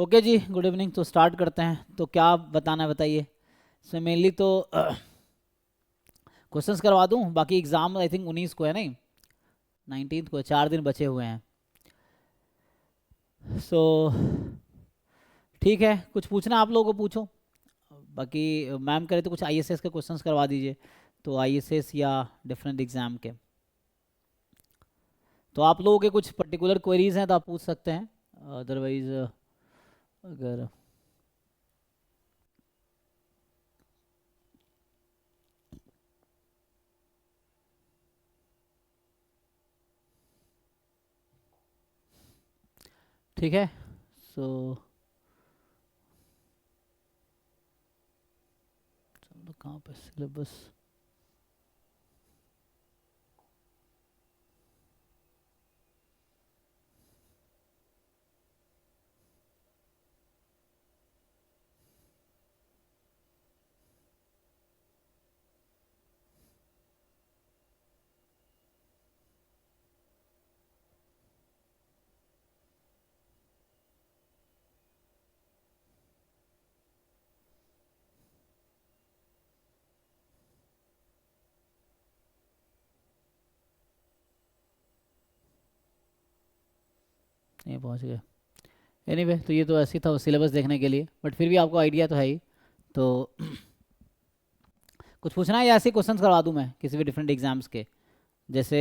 Okay जी, good evening. तो start करते हैं। तो क्या बताना है बताइए। इसमें मेनली तो क्वेश्चंस करवा दूं। बाकी एग्ज़ाम आई थिंक 19 को है, नहीं 19 को है, 4 दिन बचे हुए हैं। सो ठीक है, कुछ पूछना आप लोगों को पूछो। बाकी मैम करे तो कुछ आईएसएस के क्वेश्चंस करवा दीजिए। तो आईएसएस या डिफरेंट एग्ज़ाम के। तो आप लोगों के कुछ पर्टिकुलर क्वेरीज हैं तो आप पूछ सकते हैं। अदरवाइज अगर ठीक है। सो चलो, कहाँ पे सिलेबस। नहीं पहुँच गए। एनीवे तो ये तो ऐसे ही था सिलेबस देखने के लिए, बट फिर भी आपको आइडिया तो है ही। तो कुछ पूछना है या ऐसे क्वेश्चन करवा दूं मैं किसी भी डिफरेंट एग्जाम्स के। जैसे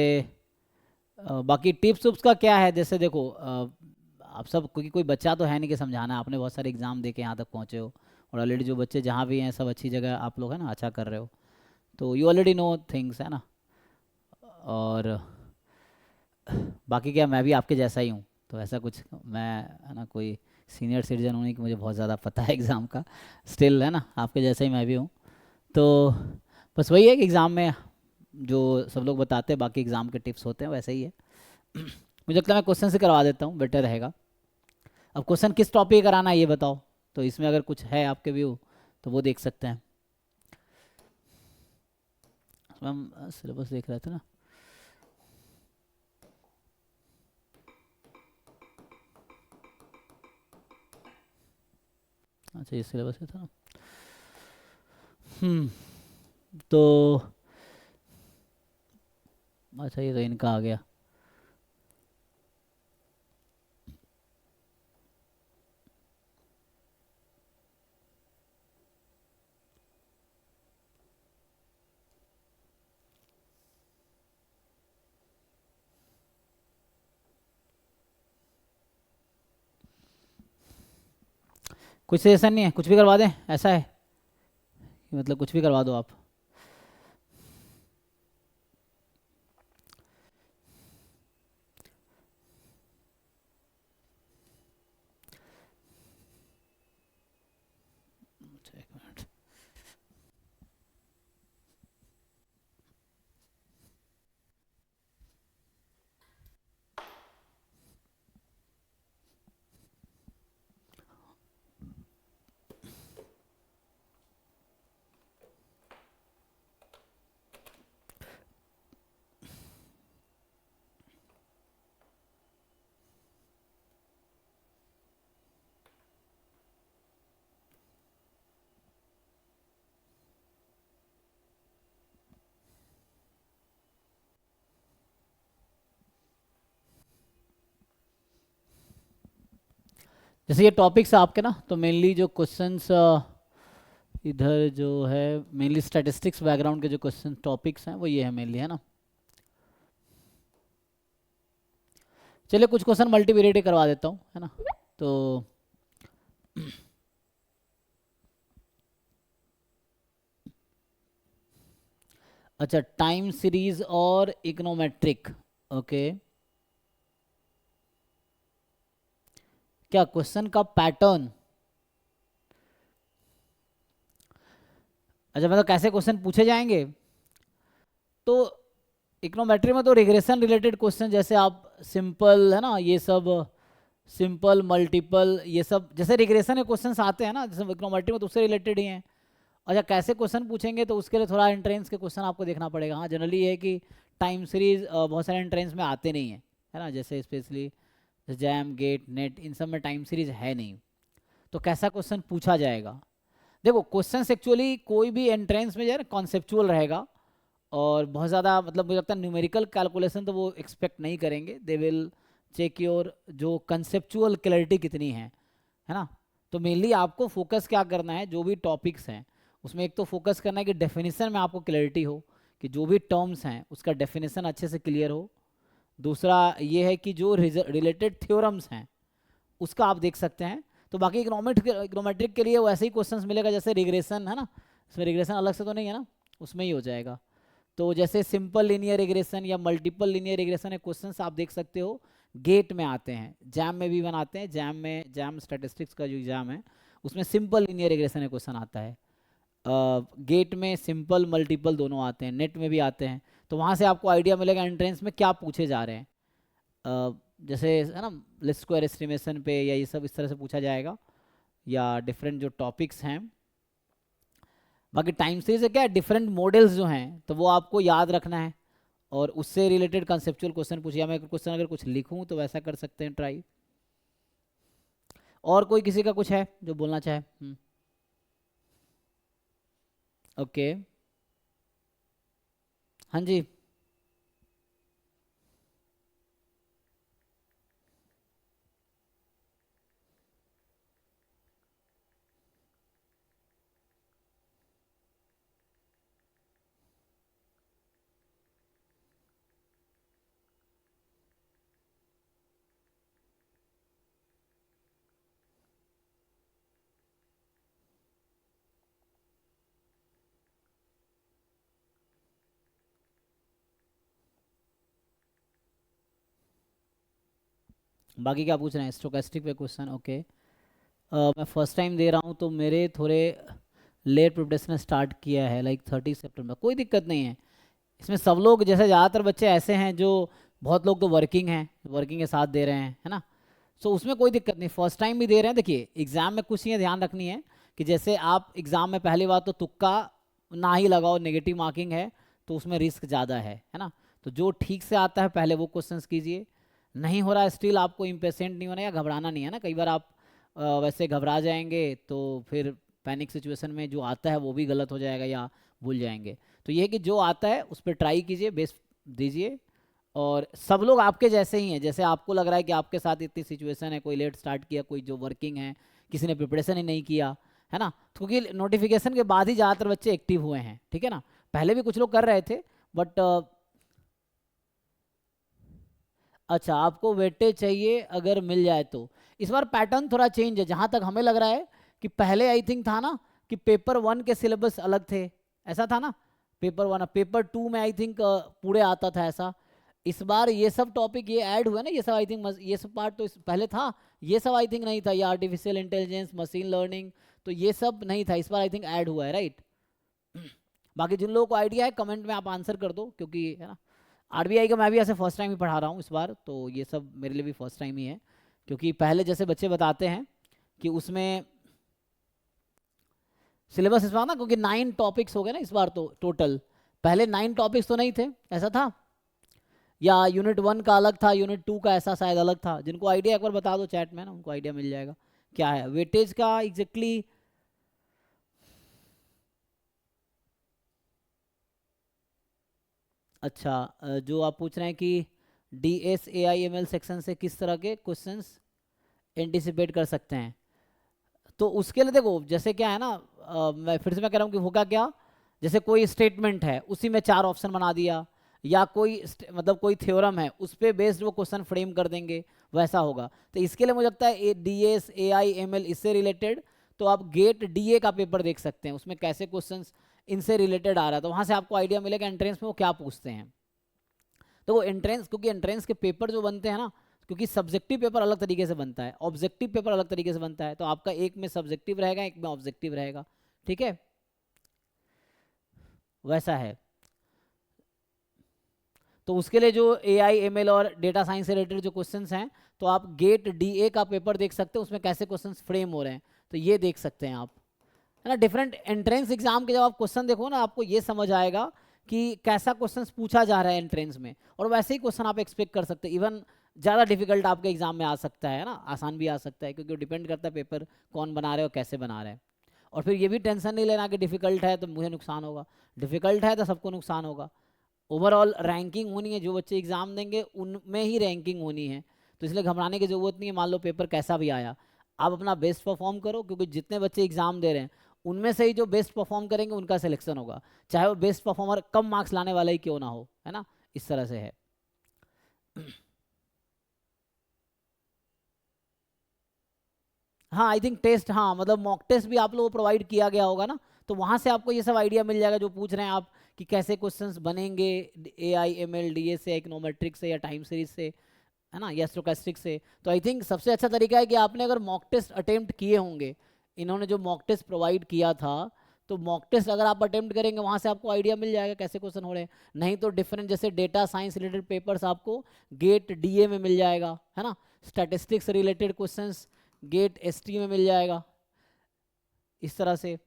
बाकी टिप्स उप्स का क्या है। जैसे देखो आप सब, क्योंकि कोई बच्चा तो है नहीं कि समझाना। आपने बहुत सारे एग्जाम दे के यहाँ तक पहुँचे हो, और ऑलरेडी जो बच्चे जहाँ भी हैं सब अच्छी जगह आप लोग है ना अच्छा कर रहे हो। तो यू ऑलरेडी नो थिंग्स है ना। और बाकी क्या, मैं भी आपके जैसा ही हूँ। तो ऐसा कुछ मैं है ना, कोई सीनियर सिटीजन होने की मुझे बहुत ज़्यादा पता है एग्ज़ाम का। स्टिल है ना, आपके जैसा ही मैं भी हूँ। तो बस वही है कि एग्ज़ाम में जो सब लोग बताते हैं बाकी एग्ज़ाम के टिप्स होते हैं वैसे ही है। मुझे लगता है मैं क्वेश्चन से करवा देता हूँ, बेटर रहेगा। अब क्वेश्चन किस टॉपिक कराना है ये बताओ। तो इसमें अगर कुछ है आपके व्यू तो वो देख सकते हैं। हम सिलेबस देख रहे थे ना। अच्छा, ये सिलेबस है था ना। तो अच्छा, ये तो इनका आ गया। कुछ सजेशन नहीं है, कुछ भी करवा दें ऐसा है कि मतलब कुछ भी करवा दो आप। अच्छा, एक मिनट। जैसे ये टॉपिक्स आपके ना, तो मेनली जो क्वेश्चंस इधर जो है मेनली स्टैटिस्टिक्स बैकग्राउंड के जो क्वेश्चन टॉपिक्स हैं वो ये है मेनली, है ना। चलिए कुछ क्वेश्चन मल्टीवेरिएट करवा देता हूँ, है ना। तो अच्छा, टाइम सीरीज और इकोनोमेट्रिक। ओके, क्या क्वेश्चन का पैटर्न। अच्छा, मतलब कैसे क्वेश्चन पूछे जाएंगे। तो इकोनोमेट्री में तो रिग्रेशन रिलेटेड क्वेश्चन, जैसे आप सिंपल है ना ये सब, सिंपल मल्टीपल ये सब जैसे रिग्रेशन के क्वेश्चंस आते हैं ना, जैसे इकोनोमेट्री में तो उससे रिलेटेड ही हैं। अच्छा, कैसे क्वेश्चन पूछेंगे तो उसके लिए थोड़ा एंट्रेंस के क्वेश्चन आपको देखना पड़ेगा। हाँ, जनरली ये है कि टाइम सीरीज बहुत सारे एंट्रेंस में आते नहीं हैं, है ना। जैसे स्पेशली जैम गेट नेट इन सब में टाइम सीरीज है नहीं। तो कैसा क्वेश्चन पूछा जाएगा। देखो क्वेश्चन एक्चुअली कोई भी एंट्रेंस में जो है ना कॉन्सेप्चुअल रहेगा, और बहुत ज़्यादा मतलब मुझे लगता है न्यूमेरिकल कैलकुलेशन तो वो एक्सपेक्ट नहीं करेंगे। दे विल चेक योर जो कंसेप्चुअल क्लैरिटी कितनी है ना। तो मेनली आपको फोकस क्या करना है, जो भी टॉपिक्स हैं उसमें एक तो फोकस करना है कि डेफिनेशन में आपको क्लैरिटी हो, कि जो भी टर्म्स हैं उसका डेफिनेशन अच्छे से क्लियर हो। दूसरा ये है कि जो रिलेटेड थ्योरम्स हैं उसका आप देख सकते हैं। तो बाकी इकोनोमेट्रिक के लिए वो ऐसे ही क्वेश्चंस मिलेगा जैसे रिग्रेशन है ना, इसमें रिग्रेशन अलग से तो नहीं है ना, उसमें ही हो जाएगा। तो जैसे सिंपल लीनियर रिग्रेशन या मल्टीपल लीनियर रिग्रेशन है क्वेश्चंस आप देख सकते हो, गेट में आते हैं, जैम में भी बनाते हैं। जैम में, जैम स्टैटिस्टिक्स का जो एग्जाम है उसमें सिंपल लीनियर रिग्रेशन है क्वेश्चन आता है। गेट में सिंपल मल्टीपल दोनों आते हैं, नेट में भी आते हैं। तो वहाँ से आपको आइडिया मिलेगा एंट्रेंस में क्या पूछे जा रहे हैं। जैसे है ना लिस्ट स्क्वायर एस्टिमेशन पे या ये सब इस तरह से पूछा जाएगा, या डिफरेंट जो टॉपिक्स हैं। बाकी टाइम सीरीज से क्या है, डिफरेंट मॉडल्स जो हैं तो वो आपको याद रखना है, और उससे रिलेटेड कंसेप्चुअल क्वेश्चन पूछिए। मैं क्वेश्चन अगर कुछ लिखूं तो वैसा कर सकते हैं ट्राई। और कोई किसी का कुछ है जो बोलना चाहे? ओके, हाँ जी। बाकी क्या पूछ रहे हैं? स्टोकेस्टिक पे क्वेश्चन, ओके। मैं फर्स्ट टाइम दे रहा हूँ तो मेरे थोड़े लेट प्रिपरेशन स्टार्ट किया है, लाइक 30 सितंबर। कोई दिक्कत नहीं है इसमें। सब लोग जैसे ज़्यादातर बच्चे ऐसे हैं जो, बहुत लोग तो वर्किंग हैं, वर्किंग के साथ दे रहे हैं है ना। सो उसमें कोई दिक्कत नहीं, फर्स्ट टाइम भी दे रहे हैं। देखिए एग्ज़ाम में कुछ चीज़ें ध्यान रखनी है कि जैसे आप एग्ज़ाम में पहली बात तो तुक्का ना ही लगाओ, नेगेटिव मार्किंग है तो उसमें रिस्क ज़्यादा है ना। तो जो ठीक से आता है पहले वो क्वेश्चंस कीजिए। नहीं हो रहा है स्टिल, आपको इम्पेशेंट नहीं होना या घबराना नहीं है ना। कई बार आप वैसे घबरा जाएंगे तो फिर पैनिक सिचुएशन में जो आता है वो भी गलत हो जाएगा या भूल जाएंगे। तो ये है कि जो आता है उस पर ट्राई कीजिए, बेस्ट दीजिए। और सब लोग आपके जैसे ही हैं, जैसे आपको लग रहा है कि आपके साथ इतनी सिचुएशन है, कोई लेट स्टार्ट किया, कोई जो वर्किंग है, किसी ने प्रिपरेशन ही नहीं किया है ना। तो क्योंकि नोटिफिकेशन के बाद ही ज़्यादातर बच्चे एक्टिव हुए हैं, ठीक है ना। पहले भी कुछ लोग कर रहे थे बट अच्छा, आपको वेटेज चाहिए अगर मिल जाए तो। इस बार पैटर्न थोड़ा चेंज है जहाँ तक हमें लग रहा है, कि पहले आई थिंक था ना कि पेपर 1 के सिलेबस अलग थे, ऐसा था ना। पेपर 1, पेपर 2 में आई थिंक पूरे आता था ऐसा। इस बार ये सब टॉपिक ये ऐड हुआ ना, ये सब आई थिंक, ये सब पार्ट तो पहले था, ये सब आई थिंक नहीं था। ये आर्टिफिशियल इंटेलिजेंस, मशीन लर्निंग, तो ये सब नहीं था, इस बार आई थिंक ऐड हुआ है, राइट। बाकी जिन लोगों को आइडिया है कमेंट में आप आंसर कर दो, क्योंकि है ना आरबीआई का मैं भी ऐसे फर्स्ट टाइम ही पढ़ा रहा हूँ इस बार, तो ये सब मेरे लिए भी फर्स्ट टाइम ही है। क्योंकि पहले जैसे बच्चे बताते हैं कि उसमें सिलेबस इस बार ना, क्योंकि 9 टॉपिक्स हो गए ना इस बार तो टोटल। पहले 9 टॉपिक्स तो नहीं थे, ऐसा था। या यूनिट 1 का अलग था, यूनिट 2 का ऐसा शायद अलग था। जिनको आइडिया एक बार बता दो चैट में ना, उनको आइडिया मिल जाएगा क्या है वेटेज का एग्जैक्टली। अच्छा, जो आप पूछ रहे हैं कि D S A I am L section से किस तरह के क्वेश्चंस एंटिसिपेट कर सकते हैं, तो उसके लिए देखो जैसे क्या है ना, मैं फिर से मैं कह रहा हूँ कि होगा क्या, जैसे कोई स्टेटमेंट है उसी में 4 ऑप्शन बना दिया, या कोई मतलब कोई थ्योरम है उस पर बेस्ड वो क्वेश्चन फ्रेम कर देंगे, वैसा होगा। तो इसके लिए मुझे लगता है D S A I am L इससे रिलेटेड, तो आप गेट डी ए का पेपर देख सकते हैं, उसमें कैसे क्वेश्चन इनसे रिलेटेड आ रहा है, तो वहाँ से आपको आइडिया मिलेगा एंट्रेंस में वो क्या पूछते हैं। तो वो एंट्रेंस, क्योंकि एंट्रेंस के पेपर जो बनते हैं ना, क्योंकि सब्जेक्टिव पेपर अलग तरीके से बनता है, ऑब्जेक्टिव पेपर अलग तरीके से बनता है, तो आपका एक में सब्जेक्टिव रहेगा, एक में ऑब्जेक्टिव रहेगा, ठीक है, वैसा है। तो उसके लिए जो ए आई एम एल और डेटा साइंस से रिलेटेड जो क्वेश्चंस हैं, तो आप गेट डी ए का पेपर देख सकते हैं, उसमें कैसे क्वेश्चंस फ्रेम हो रहे हैं, तो ये देख सकते हैं आप, है ना। डिफरेंट एंट्रेंस एग्जाम के जब आप क्वेश्चन देखो ना, आपको ये समझ आएगा कि कैसा क्वेश्चन पूछा जा रहा है एंट्रेंस में, और वैसे ही क्वेश्चन आप एक्सपेक्ट कर सकते हैं। इवन ज़्यादा डिफिकल्ट आपके एग्जाम में आ सकता है ना, आसान भी आ सकता है, क्योंकि डिपेंड करता है पेपर कौन बना रहे हो, कैसे बना रहे हैं। और फिर ये भी टेंशन नहीं लेना कि डिफिकल्ट है तो मुझे नुकसान होगा, डिफिकल्ट है तो सबको नुकसान होगा। ओवरऑल रैंकिंग होनी है, जो बच्चे एग्जाम देंगे उनमें ही रैंकिंग होनी है, तो इसलिए घबराने की ज़रूरत नहीं है। मान लो पेपर कैसा भी आया, आप अपना बेस्ट परफॉर्म करो, क्योंकि जितने बच्चे एग्जाम दे रहे हैं उनमें से ही जो बेस्ट परफॉर्म करेंगे उनका सिलेक्शन होगा, चाहे वो बेस्ट परफॉर्मर कम मार्क्स लाने वाला ही क्यों ना हो, है ना। इस तरह से है। हाँ आई थिंक टेस्ट, हाँ मतलब मॉक टेस्ट भी आप लोगों को प्रोवाइड किया गया होगा ना, तो वहाँ से आपको ये सब आइडिया मिल जाएगा जो पूछ रहे हैं आप, कि कैसे क्वेश्चंस बनेंगे, AI ML DA से, इकोनोमेट्रिक से, या टाइम सीरीज से, है ना, या स्टोकेस्टिक से। तो आई थिंक सबसे अच्छा तरीका है कि आपने अगर मॉक टेस्ट अटेम्प्ट किए होंगे, इन्होंने जो मॉक टेस्ट प्रोवाइड किया था, तो मॉक टेस्ट अगर आप अटेम्प्ट करेंगे वहाँ से आपको आइडिया मिल जाएगा कैसे क्वेश्चन हो रहे हैं। नहीं तो डिफरेंट जैसे डेटा साइंस रिलेटेड पेपर्स आपको गेट DA में मिल जाएगा, है ना। Statistics related questions GATE ST में मिल जाएगा, इस तरह से।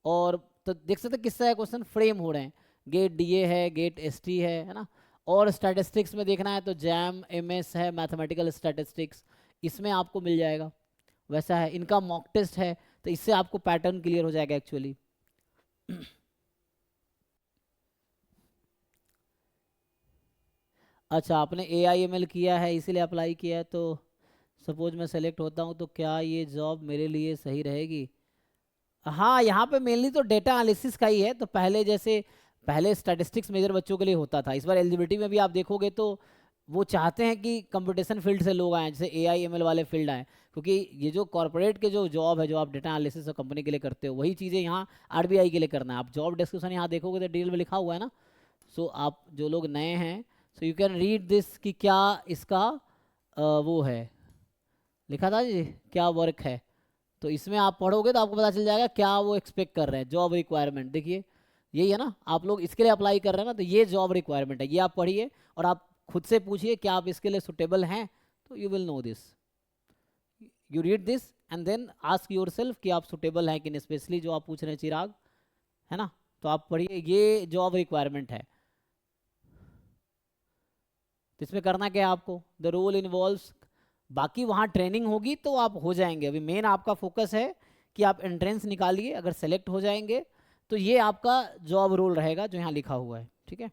और तो देख सकते हैं किस तरह क्वेश्चन फ्रेम हो रहे हैं, गेट DA है, गेट ST है ना। और स्टैटिस्टिक्स में देखना है तो जैम MS है, मैथमेटिकल स्टैटिस्टिक्स, इसमें आपको मिल जाएगा। वैसा है, इनका मॉक टेस्ट है, तो इससे आपको पैटर्न क्लियर हो जाएगा एक्चुअली। अच्छा, आपने AI ML किया है इसीलिए अप्लाई किया है, तो सपोज मैं सेलेक्ट होता हूँ तो क्या ये जॉब मेरे लिए सही रहेगी? हाँ, यहाँ पे मेनली तो डेटा एनालिसिस का ही है, तो पहले जैसे पहले स्टैटिस्टिक्स मेजर बच्चों के लिए होता था, इस बार एलिजिबिलिटी में भी आप देखोगे तो वो चाहते हैं कि कंप्यूटेशन फील्ड से लोग आएँ, जैसे AI ML वाले फील्ड आएँ, क्योंकि ये जो कॉर्पोरेट के जो जॉब है, जो आप डेटा एनालिसिस और कंपनी के लिए करते हो, वही चीज़ें यहाँ RBI के लिए करना है। आप जॉब डिस्क्रिप्शन यहाँ देखोगे तो डिटेल में लिखा हुआ है ना। सो आप जो लोग नए हैं, so you can read this कि क्या इसका वो है, लिखा था जी क्या वर्क है। तो इसमें आप पढ़ोगे तो आपको पता चल जाएगा क्या वो एक्सपेक्ट कर रहे हैं, जॉब रिक्वायरमेंट देखिए, यही है ना, आप लोग इसके लिए अप्लाई कर रहे हैं ना, तो ये जॉब रिक्वायरमेंट है, ये आप पढ़िए और आप खुद से पूछिए क्या आप इसके लिए सुटेबल हैं, तो you will know this. You read this and then ask yourself कि आप सुटेबल हैं कि नहीं, स्पेशली जो आप पूछ रहे हैं चिराग, है ना। तो आप पढ़िए ये जॉब रिक्वायरमेंट है। तो इसमें करना क्या है आपको, द रोल इन्वॉल्व्स, बाकी वहाँ ट्रेनिंग होगी तो आप हो जाएंगे। अभी मेन आपका फोकस है कि आप एंट्रेंस निकालिए, अगर सेलेक्ट हो जाएंगे तो ये आपका जॉब रोल रहेगा जो यहाँ लिखा हुआ है, ठीक है।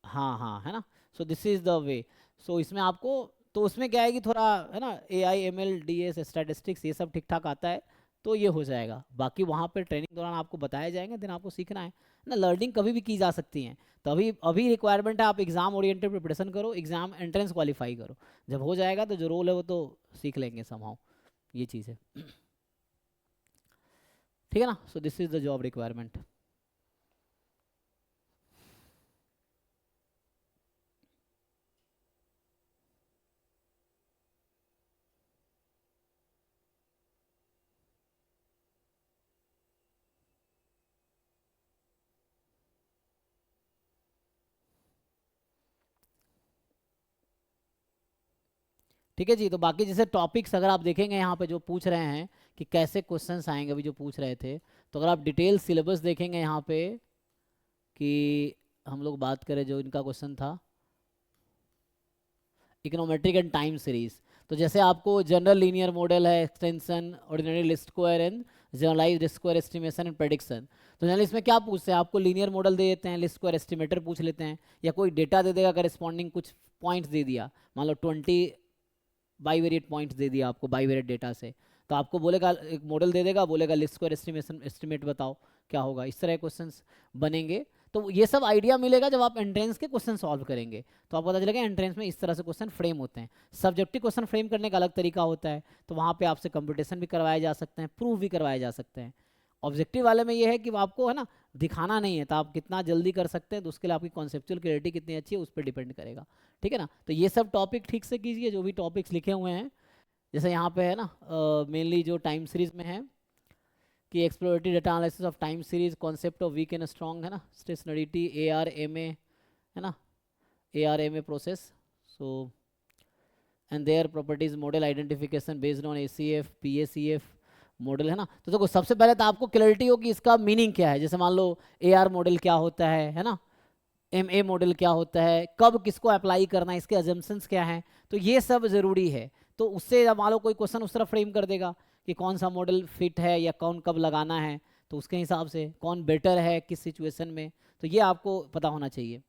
हाँ हाँ, है ना। So this is the way. So इसमें आपको, तो उसमें क्या है कि थोड़ा, है ना, AI ML DS स्टैटिस्टिक्स ये सब ठीक ठाक आता है तो ये हो जाएगा। बाकी वहाँ पे ट्रेनिंग दौरान आपको बताए जाएंगे, देन आपको सीखना है ना। लर्निंग कभी भी की जा सकती है, तो अभी अभी रिक्वायरमेंट है आप एग्जाम ओरिएंटेड प्रिपरेशन करो, एग्जाम एंट्रेंस क्वालिफाई करो, जब हो जाएगा तो जो रोल है वो तो सीख लेंगे समहाउ, ये चीज़ है। ठीक है ना। So this is the job requirement. ठीक है जी। तो बाकी जैसे टॉपिक्स अगर आप देखेंगे यहाँ पे जो पूछ रहे हैं कि कैसे क्वेश्चंस आएंगे, अभी जो पूछ रहे थे, तो अगर आप डिटेल सिलेबस देखेंगे यहाँ पे कि हम लोग बात करें जो इनका क्वेश्चन था, इकोनोमेट्रिक एंड टाइम सीरीज, तो जैसे आपको जनरल लीनियर मॉडल है, extension, ordinary least square and generalized square estimation and prediction. तो जनरली इसमें क्या पूछते हैं, आपको लीनियर मॉडल दे देते हैं, लिस्ट स्क्वायर एस्टिमेटर पूछ लेते हैं, या कोई डेटा दे देगा करेस्पॉन्डिंग कुछ पॉइंट्स दे दिया, मान लो 20 बाईवेरिएट पॉइंट्स दे दिया आपको बाईवेरिएट डेटा से, तो आपको बोलेगा, एक मॉडल दे देगा, बोलेगा लिस्ट स्क्वायर एस्टिमेशन एस्टिमेट बताओ क्या होगा, इस तरह क्वेश्चंस बनेंगे। तो ये सब आइडिया मिलेगा जब आप एंट्रेंस के क्वेश्चन सॉल्व करेंगे, तो आपको पता चलेगा एंट्रेंस में इस तरह से क्वेश्चन फ्रेम होते हैं। सब्जेक्टिव क्वेश्चन फ्रेम करने का अलग तरीका होता है, तो वहाँ पे आपसे कंपटीशन भी करवाए जा सकते हैं, प्रूफ भी करवाए जा सकते हैं। ऑब्जेक्टिव वाले में ये है कि वो आपको, है ना, दिखाना नहीं है, तो आप कितना जल्दी कर सकते हैं, तो उसके लिए आपकी कॉन्सेप्चुअल क्लियरिटी कितनी अच्छी है उस पर डिपेंड करेगा। ठीक है ना। तो ये सब टॉपिक ठीक से कीजिए, जो भी टॉपिक्स लिखे हुए हैं, जैसे यहाँ पे है ना, मेनली जो टाइम सीरीज में है कि exploratory data analysis of time series, concept of weak and strong, है ना, स्टेशनरिटी, ARMA, है ना, ARMA process, so and their properties, model identification based on ACF, PACF, model, है ना। तो देखो सबसे पहले तो आपको क्लैरिटी हो कि इसका मीनिंग क्या है। जैसे मान लो AR मॉडल क्या होता है ना, MA मॉडल क्या होता है, कब किसको अप्लाई करना है, इसके अजम्पशंस क्या हैं, तो ये सब ज़रूरी है। तो उससे जब मान लो कोई क्वेश्चन उस तरह फ्रेम कर देगा कि कौन सा मॉडल फिट है या कौन कब लगाना है, तो उसके हिसाब से कौन बेटर है किस सिचुएशन में, तो ये आपको पता होना चाहिए।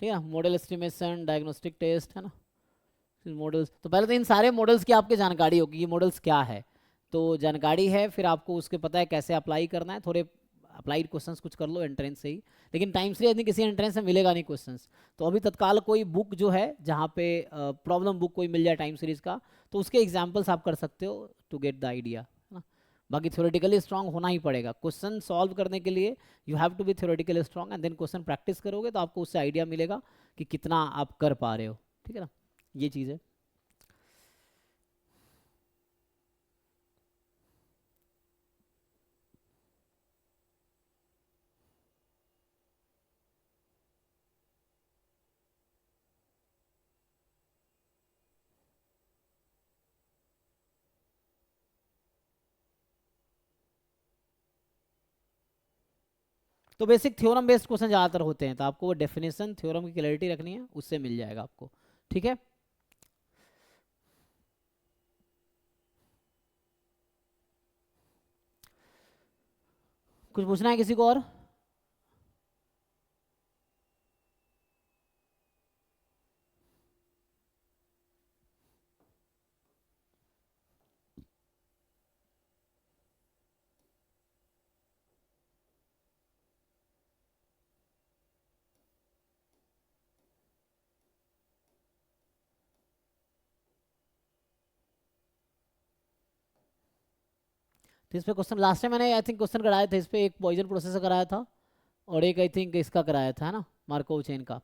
ठीक है, मॉडल एस्टिमेशन, डायग्नोस्टिक टेस्ट, है ना, मॉडल्स। तो पहले तो इन सारे मॉडल्स की आपकी जानकारी होगी, ये मॉडल्स क्या है, तो जानकारी है, फिर आपको उसके पता है कैसे अप्लाई करना है। थोड़े अप्लाइड क्वेश्चंस कुछ कर लो एंट्रेंस से ही, लेकिन टाइम से यदि किसी एंट्रेंस में मिलेगा नहीं क्वेश्चंस, तो अभी तत्काल कोई बुक जो है जहाँ पे प्रॉब्लम बुक कोई मिल जाए टाइम सीरीज का, तो उसके एग्जाम्पल्स आप कर सकते हो टू गेट द आइडिया, है ना। बाकी थ्योरेटिकली स्ट्रांग होना ही पड़ेगा क्वेश्चन सॉल्व करने के लिए, you have to be theoretically strong, and then question practice करोगे तो आपको उससे आइडिया मिलेगा कि कितना आप कर पा रहे हो। ठीक है ना, ये चीज़ है। तो बेसिक थ्योरम बेस्ड क्वेश्चन ज़्यादातर होते हैं, तो आपको वो डेफिनेशन थ्योरम की क्लैरिटी रखनी है, उससे मिल जाएगा आपको। ठीक है, कुछ पूछना है किसी को और? तो इस पे क्वेश्चन लास्ट टाइम मैंने आई थिंक क्वेश्चन कराया था, इस पे एक पॉइजन प्रोसेसर कराया था, और एक आई थिंक इसका कराया था, है ना, मार्कोव चेन का,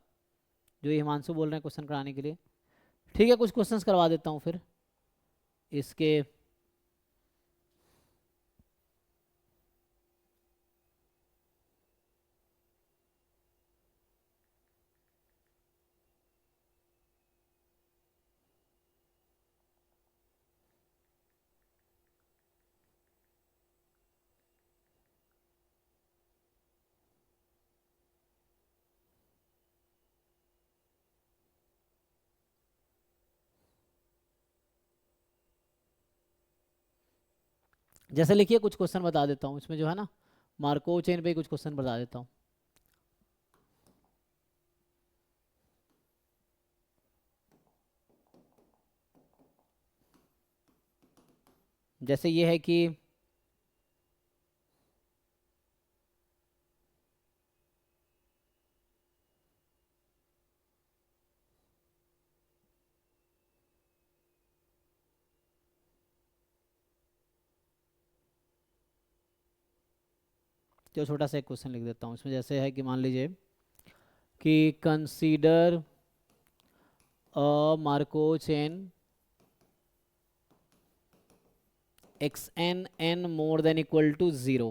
जो ये हिमांशु बोल रहे हैं क्वेश्चन कराने के लिए। ठीक है, कुछ क्वेश्चंस करवा देता हूँ फिर इसके। जैसे लिखिए, कुछ क्वेश्चन बता देता हूँ इसमें जो है ना, मार्कोव चेन पे कुछ क्वेश्चन बता देता हूँ। जैसे ये है कि जो छोटा सा एक क्वेश्चन लिख देता हूँ इसमें, जैसे है कि मान लीजिए कि consider a Markov chain xn n more than equal to 0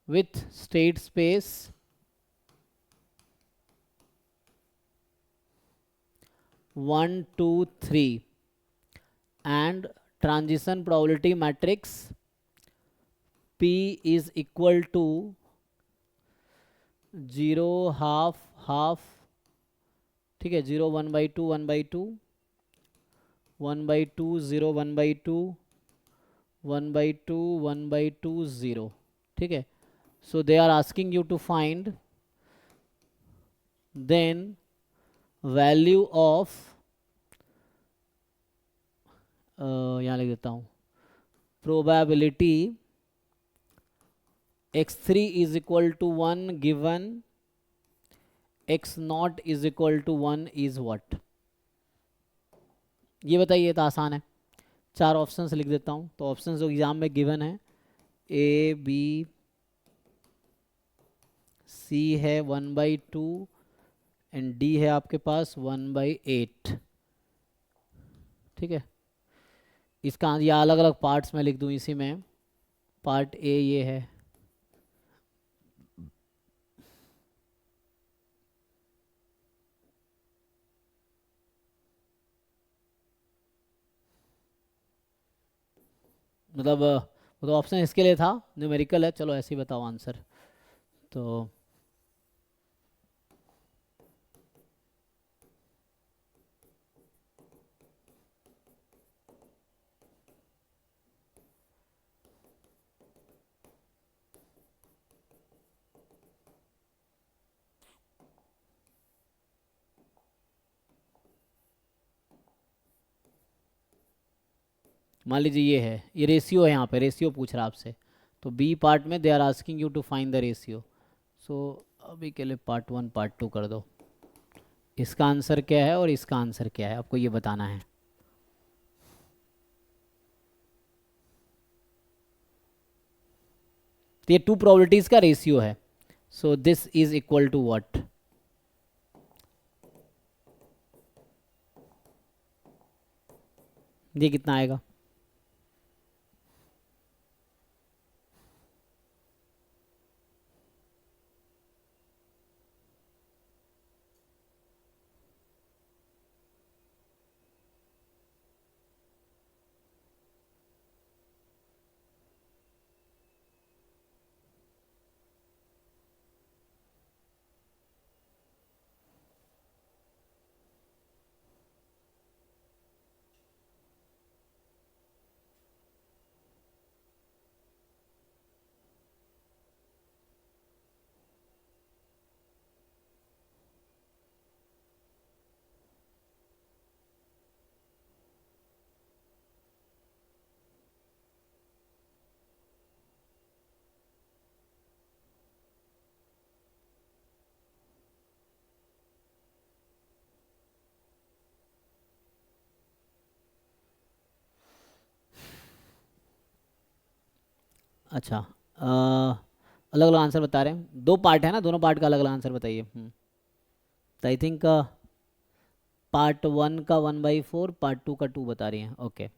with state space 1 2 3 and transition probability matrix p is equal to 0 half half, ठीक है, 0 1 by 2 1 by 2 1 by 2 0 1 by 2 1 by 2 1 by 2 0। ठीक है, so they are asking you to find then value of यहाँ लिख देता हूँ probability x3 is equal to 1 given x naught is equal to 1 is what। ये बताइए, तो आसान है, चार ऑप्शंस लिख देता हूँ। तो ऑप्शंस जो एग्जाम में गिवन है, ए बी सी है 1/2 एंड डी है आपके पास 1/8। ठीक है, इसका या अलग अलग पार्ट्स में लिख दूँ इसी में। पार्ट ए ये है, मतलब वो तो ऑप्शन इसके लिए था, न्यूमेरिकल है, चलो ऐसे ही बताओ आंसर। तो मान लीजिए ये है, ये रेशियो है, यहाँ पे रेशियो पूछ रहा है आपसे। तो बी पार्ट में they are asking you to find the ratio. So अभी के लिए पार्ट 1 पार्ट 2 कर दो। इसका आंसर क्या है और इसका आंसर क्या है, आपको ये बताना है। तो ये टू प्रोबेबिलिटीज का रेशियो है। So this is equal to what? ये कितना आएगा? अच्छा, अलग अलग आंसर बता रहे हैं, दो पार्ट है ना, दोनों पार्ट का अलग अलग आंसर बताइए। तो आई थिंक पार्ट 1 का 1/4, पार्ट 2 का 2 बता रही हैं। ओके।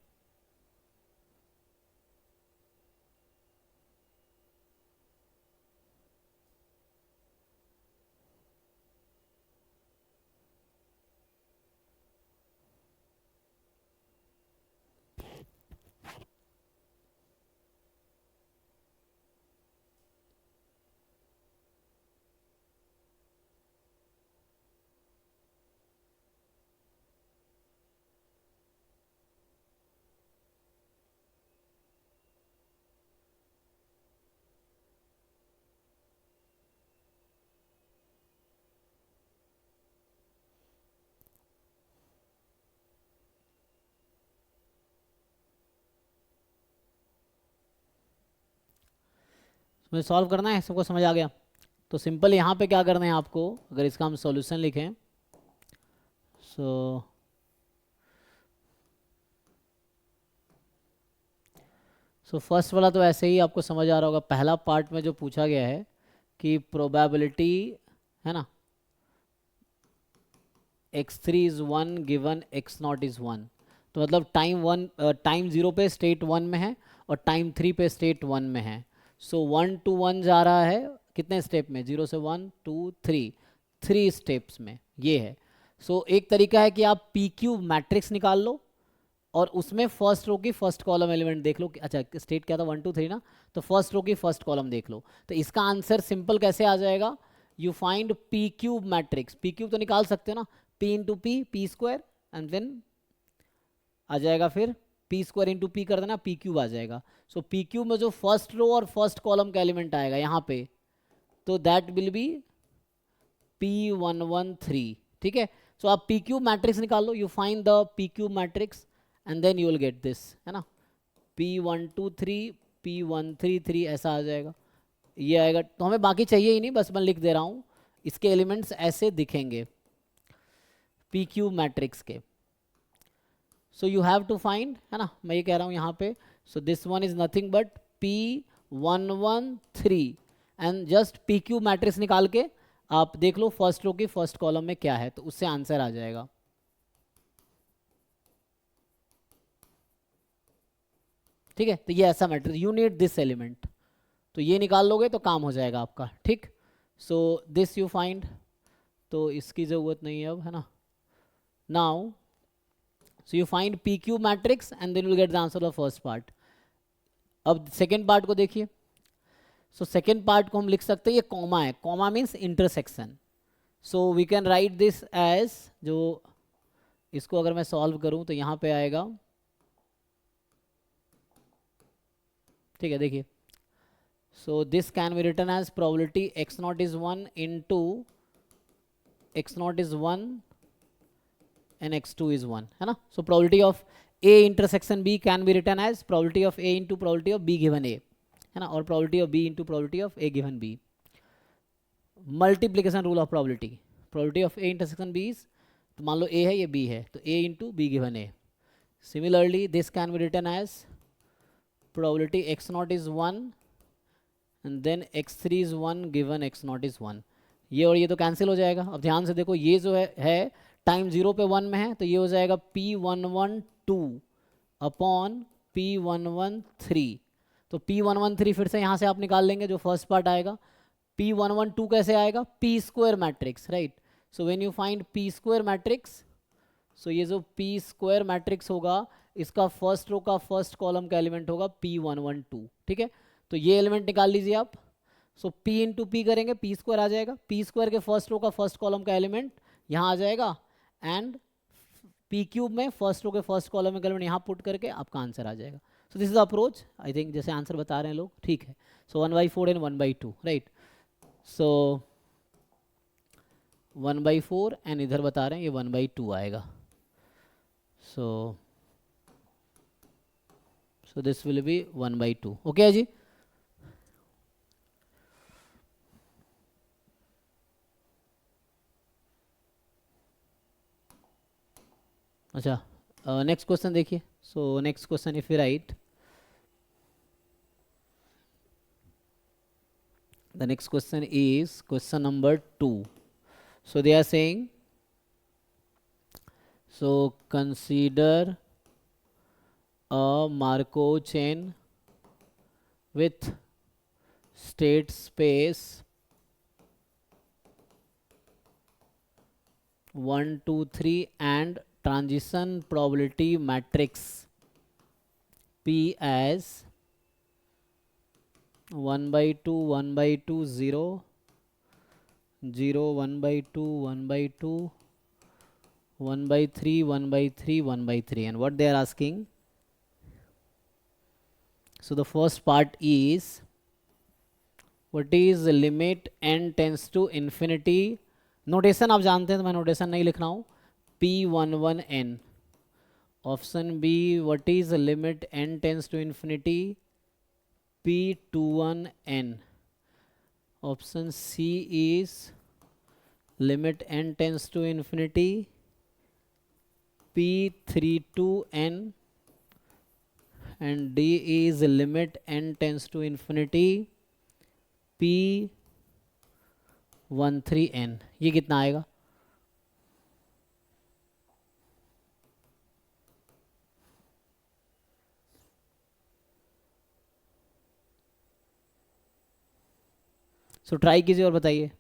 मुझे सॉल्व करना है, सबको समझ आ गया? तो सिंपल यहाँ पे क्या करना है आपको, अगर इसका हम सॉल्यूशन लिखें। सो फर्स्ट वाला तो ऐसे ही आपको समझ आ रहा होगा। पहला पार्ट में जो पूछा गया है कि प्रोबेबिलिटी है ना, x3 is 1 given x0 is 1। तो मतलब टाइम 0 पे स्टेट 1 में है और टाइम 3 पे स्टेट 1 में है। सो 1 to 1 जा रहा है कितने स्टेप में? 0 से 1 2 3, 3 स्टेप्स में ये है। एक तरीका है कि आप पी क्यूब मैट्रिक्स निकाल लो और उसमें फर्स्ट रो की फर्स्ट कॉलम एलिमेंट देख लो। अच्छा, स्टेट क्या था? 1 2 3 ना, तो फर्स्ट रो की फर्स्ट कॉलम देख लो। तो इसका आंसर सिंपल कैसे आ जाएगा? You find P cube matrix. P cube तो निकाल सकते हो ना, P into P, P square, and then आ जाएगा फिर पी स्क्वायर इंटू पी कर देना, पी क्यूब आ जाएगा। पी क्यूब में जो फर्स्ट रो और फर्स्ट कॉलम का एलिमेंट आएगा यहाँ पे, तो दैट विल बी P113। ठीक है, आप पी क्यूब मैट्रिक्स निकाल लो, you find the P cube matrix and then you will get this, है ना, P123 P133 ऐसा आ जाएगा, ये आएगा। तो हमें बाकी चाहिए ही नहीं, बस मैं लिख दे रहा हूँ, इसके एलिमेंट्स ऐसे दिखेंगे पी क्यूब मैट्रिक्स के। So you have to find, है ना, मैं ये कह रहा हूँ यहाँ पे। So this one is nothing but P113 and just P cube matrix निकाल के आप देख लो फर्स्ट रो की फर्स्ट कॉलम में क्या है, तो उससे आंसर आ जाएगा। ठीक है, तो ये ऐसा matrix, you need this element, तो ये निकाल लोगे तो काम हो जाएगा आपका। ठीक, दिस यू फाइंड, तो इसकी ज़रूरत नहीं है अब, है ना। Now, so you find PQ matrix and then you will get the answer of the first part. अब सेकेंड पार्ट को देखिए। सो सेकेंड पार्ट को हम लिख सकते हैं, ये कॉमा है, comma means intersection. So we can write this as, जो इसको अगर मैं सॉल्व करूं तो यहां पे आएगा, ठीक है देखिए। So this can be written as probability x not is 1 into x not is 1 and x2 is 1, है ना। So probability of A intersection B can be written as probability of A into probability of B given A, है ना, और probability of B into probability of A given B. Multiplication rule of probability, probability of A intersection B is, तो मान लो A है ये B है, तो A into B given A. Similarly this can be written as probability x naught is 1 and then x3 is 1 given x naught is 1. ये और ये तो कैंसिल हो जाएगा। अब ध्यान से देखो, ये जो है टाइम 0 पे 1 में है, तो ये हो जाएगा P112 अपॉन P113। तो P113 फिर से यहाँ से आप निकाल लेंगे, जो फर्स्ट पार्ट आएगा। P112 कैसे आएगा, P square matrix, right. So when you find P square matrix, so ये जो P स्क्वायर मैट्रिक्स होगा, इसका फर्स्ट रो का फर्स्ट कॉलम का एलिमेंट होगा P112, ठीक है। तो ये एलिमेंट निकाल लीजिए आप। सो P इंटू पी करेंगे, P स्क्वायर आ जाएगा, P स्क्वायर के फर्स्ट रो का फर्स्ट कॉलम का एलिमेंट यहाँ आ जाएगा, एंड P क्यूब में फर्स्ट रो के फर्स्ट कॉलम का एलिमेंट यहाँ पुट करके आपका आंसर आ जाएगा। So this is approach, I think जैसे आंसर बता रहे हैं लोग, ठीक है। सो 1/4 एंड 1/2, राइट। सो 1/4 एंड इधर बता रहे हैं ये 1/2 आएगा। So this will be 1/2, okay जी। अच्छा, नेक्स्ट क्वेश्चन देखिए। So next question, if you write, the next question is question number 2. So they are saying, so consider a Markov chain with state space 1 2 3 and transition probability matrix P as 1/2 1/2 0 0 1/2 1/2 1/3 1/3 1/3, and what they are asking, so the first part is what is the limit n tends to infinity, notation आप जानते हैं तो मैं notation नहीं लिख रहा हूँ, P11n. Option B, what is the limit n tends to infinity, P21n. option C is limit n tends to infinity, P32n, and D is limit n tends to infinity, P13n. ये कितना आएगा? So try कीजिए और बताइए।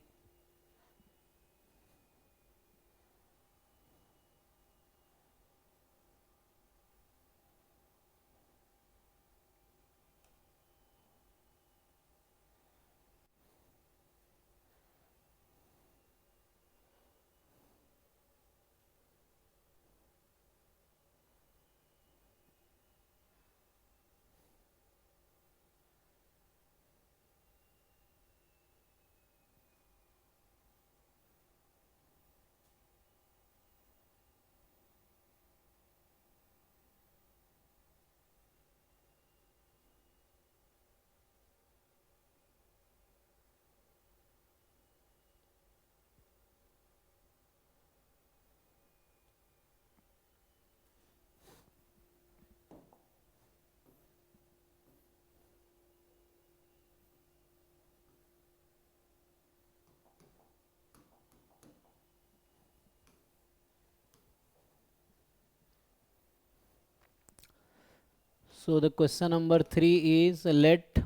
So the question number 3 is, let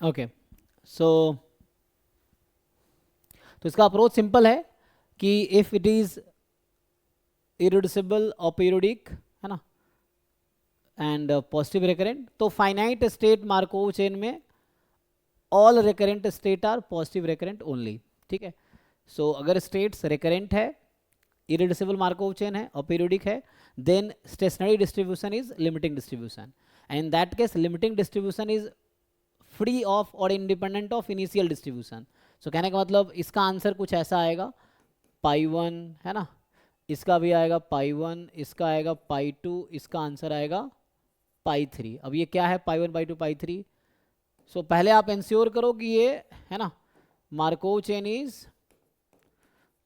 okay, so तो इसका approach simple है कि इफ इट इज इरिड्यूसिबल और पीरियोडिक, है ना, एंड पॉजिटिव रिकरेंट, तो फाइनाइट स्टेट मार्कोव चेन में all recurrent state are positive recurrent only. ठीक है, सो अगर स्टेट्स रिकरेंट है, इरिड्यूसिबल मार्कोव चेन है और पीरियोडिक है, then stationary distribution is limiting distribution, and in that case limiting distribution is free of और इंडिपेंडेंट ऑफ इनिशियल डिस्ट्रीब्यूशन। सो कहने का मतलब इसका आंसर कुछ ऐसा आएगा, पाई 1, है ना, इसका भी आएगा पाई 1, इसका आएगा पाई 2, इसका आंसर आएगा पाई 3। अब ये क्या है, पाई 1 पाई 2 पाई 3। सो पहले आप इंश्योर करो कि ये, है ना, मार्कोव चेन इज,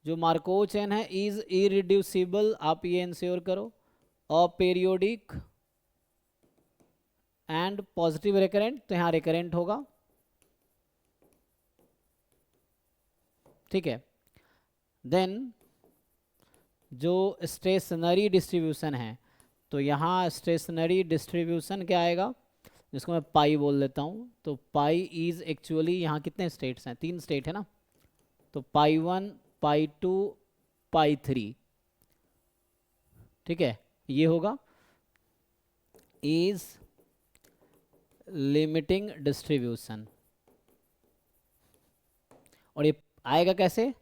जो मार्कोव चेन है इज इरिड्यूसिबल, आप ये इंश्योर करो, और पीरियोडिक एंड पॉजिटिव रिकरेंट, तो यहाँ रिकरेंट होगा। ठीक है, देन जो स्टेशनरी डिस्ट्रीब्यूशन है, तो यहाँ स्टेशनरी डिस्ट्रीब्यूशन क्या आएगा, जिसको मैं पाई बोल देता हूँ, तो पाई इज एक्चुअली, यहाँ कितने स्टेट्स हैं, 3 स्टेट है ना, तो पाई 1 पाई 2 पाई 3। ठीक है, ये होगा इज लिमिटिंग डिस्ट्रीब्यूशन, और ये आएगा कैसे,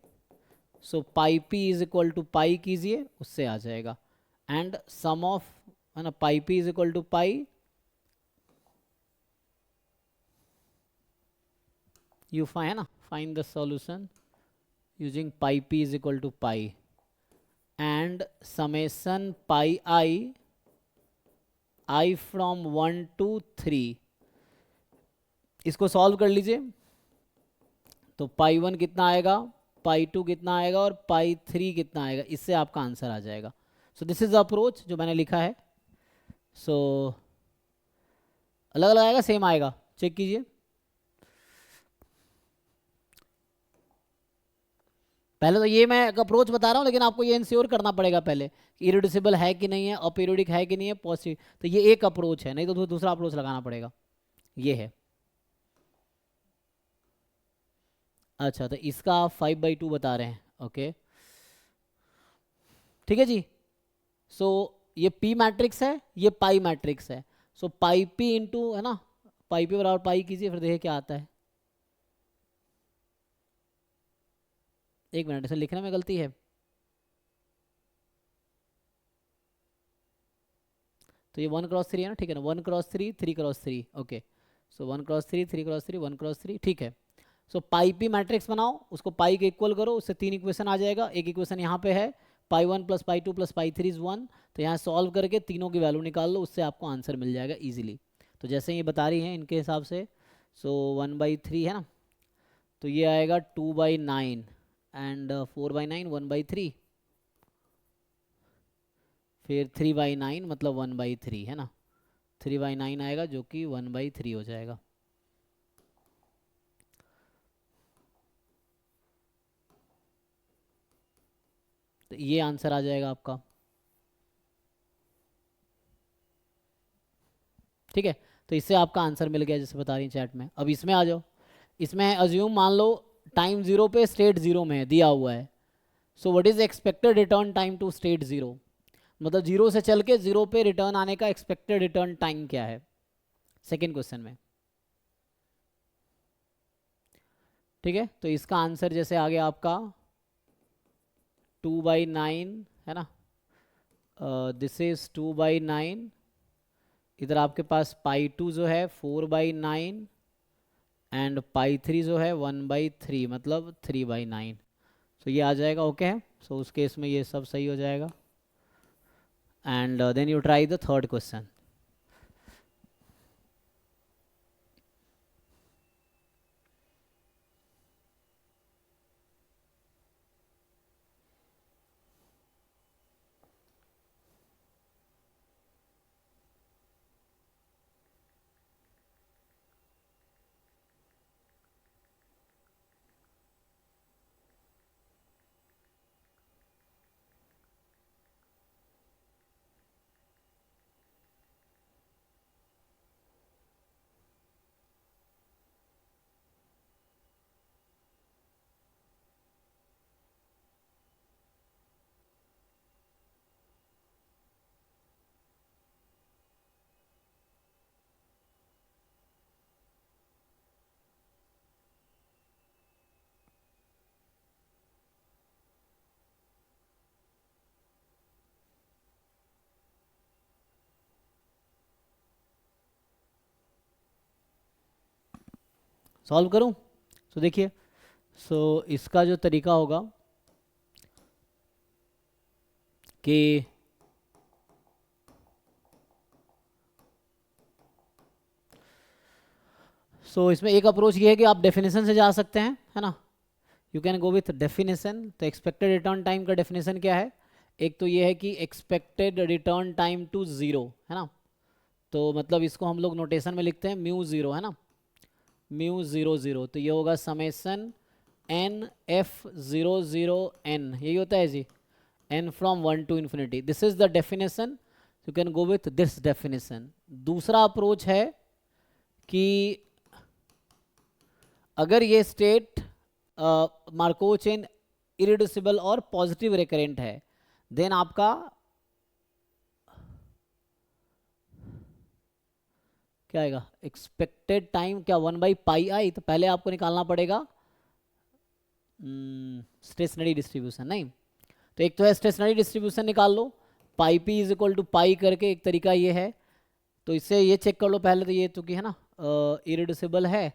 so pi P is equal to pi कीजिए, उससे आ जाएगा, एंड सम ऑफ, है ना, pi P is equal to pi, you find, है ना, find the solution using pi P is equal to pi and summation pi i from 1 to 3। इसको solve कर लीजिए, तो पाई 1 कितना आएगा, पाई 2 कितना आएगा, और पाई 3 कितना आएगा, इससे आपका आंसर आ जाएगा। So this is the approach जो मैंने लिखा है। सो अलग अलग आएगा, सेम आएगा, चेक कीजिए। पहले तो ये मैं अप्रोच बता रहा हूँ, लेकिन आपको ये इंश्योर करना पड़ेगा पहले कि इरिड्यूसिबल है कि नहीं है और पीरियोडिक है कि नहीं है, पॉजिटिव। तो ये एक अप्रोच है, नहीं तो दूसरा अप्रोच लगाना पड़ेगा, ये है। अच्छा, तो इसका आप 5/2 बता रहे हैं, ओके, ठीक है जी। सो ये पी मैट्रिक्स है, ये पाई मैट्रिक्स है, सो पाई पी इंटू, है ना, पाई पी बराबर पाई कीजिए, फिर देखिए क्या आता है। एक मिनट, इसे लिखने में गलती है, तो ये 1 क्रॉस 3 है ना, ठीक है ना, 1 क्रॉस 3 3 क्रॉस 3, ओके, सो 1 क्रॉस 3 3 क्रॉस 3 1 क्रॉस 3, ठीक है। सो पाई पी मैट्रिक्स बनाओ, उसको पाई के इक्वल करो, उससे 3 इक्वेशन आ जाएगा। एक इक्वेशन यहाँ पे है, पाई 1 plus pi 2 plus pi 3 is 1, तो यहाँ सॉल्व करके तीनों की वैल्यू निकाल लो, उससे आपको आंसर मिल जाएगा इजीली। तो जैसे ये बता रही हैं इनके हिसाब से, सो 1/3 है ना, तो ये आएगा 2/9 एंड 4/9 1/3, फिर 3/9 मतलब 1/3, है ना, 3/9 आएगा जो कि 1/3 हो जाएगा। तो ये आंसर आ जाएगा आपका, ठीक है। तो इससे आपका आंसर मिल गया, जैसे बता रही चैट में। अब इसमें आ जाओ, इसमें अज्यूम मान लो टाइम 0 पे स्टेट 0 में है, दिया हुआ है। So what is expected return time to state 0, मतलब 0 से चल के 0 पे रिटर्न आने का एक्सपेक्टेड रिटर्न टाइम क्या है, सेकेंड क्वेश्चन में, ठीक है। तो इसका आंसर जैसे आ गया आपका 2/9, है ना, दिस इज 2/9, इधर आपके पास पाई 2 जो है 4/9 एंड पाई 3 जो है 1/3, मतलब 3/9। सो ये आ जाएगा, ओके है। सो उस केस में ये सब सही हो जाएगा, and then you try the third question. Solve करूं? सो देखिए, सो इसका जो तरीका होगा कि इसमें एक अप्रोच ये है कि आप डेफिनेशन से जा सकते हैं, है ना। You can go with definition. तो एक्सपेक्टेड रिटर्न टाइम का डेफिनेशन क्या है? एक तो ये है कि expected return time to zero, है ना। तो मतलब इसको हम लोग नोटेशन में लिखते हैं म्यू ज़ीरो, है ना, म्यू ज़ीरो ज़ीरो। तो ये होगा summation N F zero zero N, यही होता है जी, N from 1 to infinity. This is the definition, you can go with this definition. दूसरा अप्रोच है कि अगर ये स्टेट मार्कोव चेन इरिड्यूसिबल और पॉजिटिव रिकरेंट है, देन आपका क्या आएगा? एक्सपेक्टेड टाइम क्या 1/πi। तो पहले आपको निकालना पड़ेगा स्टेशनरी डिस्ट्रीब्यूशन, नहीं तो एक तो है स्टेशनरी डिस्ट्रीब्यूशन निकाल लो, पाई पी इज इक्वल टू पाई करके, एक तरीका ये है। तो इससे ये चेक कर लो पहले, तो ये चूंकि है ना इरिड्यूसिबल है,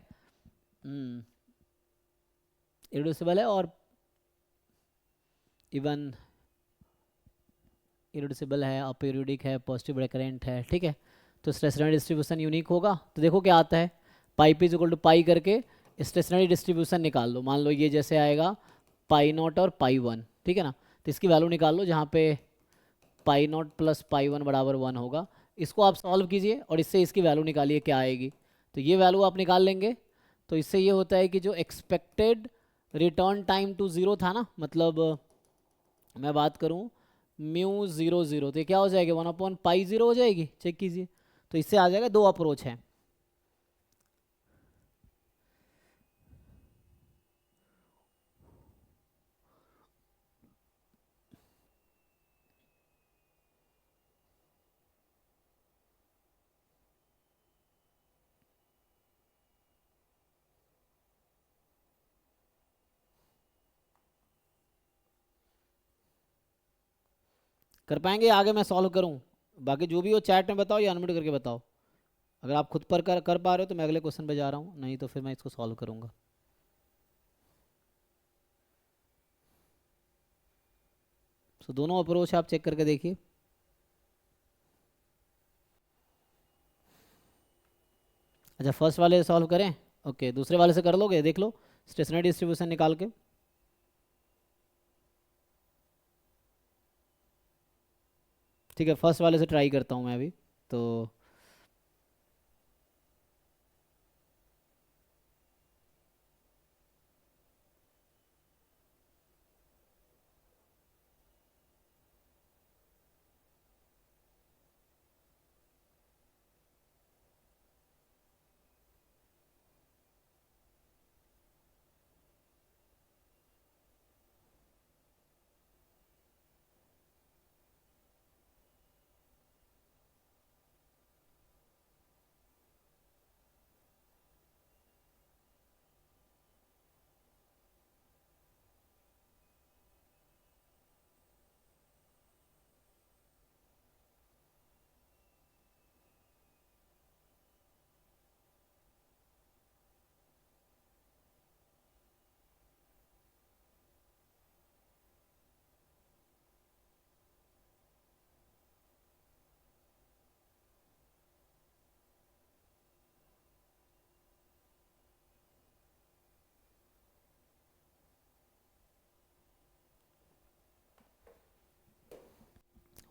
इरिड्यूसिबल है और इवन इरिड्यूसिबल है, अपीरियोडिक है, पॉजिटिव रिकरेंट है, ठीक है। तो स्टेशनरी डिस्ट्रीब्यूशन यूनिक होगा। तो देखो क्या आता है, पाई पी इज इक्वल टू पाई करके स्टेशनरी डिस्ट्रीब्यूशन निकाल लो। मान लो ये जैसे आएगा पाई नॉट और पाई वन, ठीक है ना। तो इसकी वैल्यू निकाल लो, जहाँ पे पाई नॉट प्लस पाई वन बराबर 1 होगा। इसको आप सॉल्व कीजिए और इससे इसकी वैल्यू निकालिए क्या आएगी। तो ये वैल्यू आप निकाल लेंगे। तो इससे ये होता है कि जो expected return time to zero था ना, मतलब मैं बात करूँ म्यू ज़ीरो ज़ीरो, तो ये क्या हो जाएगा 1/π0 हो जाएगी, चेक कीजिए। तो इससे आ जाएगा, दो अप्रोच हैं। कर पाएंगे? आगे मैं सॉल्व करूं? बाकी जो भी हो चैट में बताओ या अनम्यूट करके बताओ। अगर आप खुद पर कर पा रहे हो तो मैं अगले क्वेश्चन पे जा रहा हूँ, नहीं तो फिर मैं इसको सॉल्व करूंगा। सो दोनों अप्रोच आप चेक करके देखिए। अच्छा, फर्स्ट वाले से सॉल्व करें? ओके, दूसरे वाले से कर लोगे? देख लो स्टेशनरी डिस्ट्रीब्यूशन निकाल के। ठीक है, फर्स्ट वाले से ट्राई करता हूँ मैं अभी। तो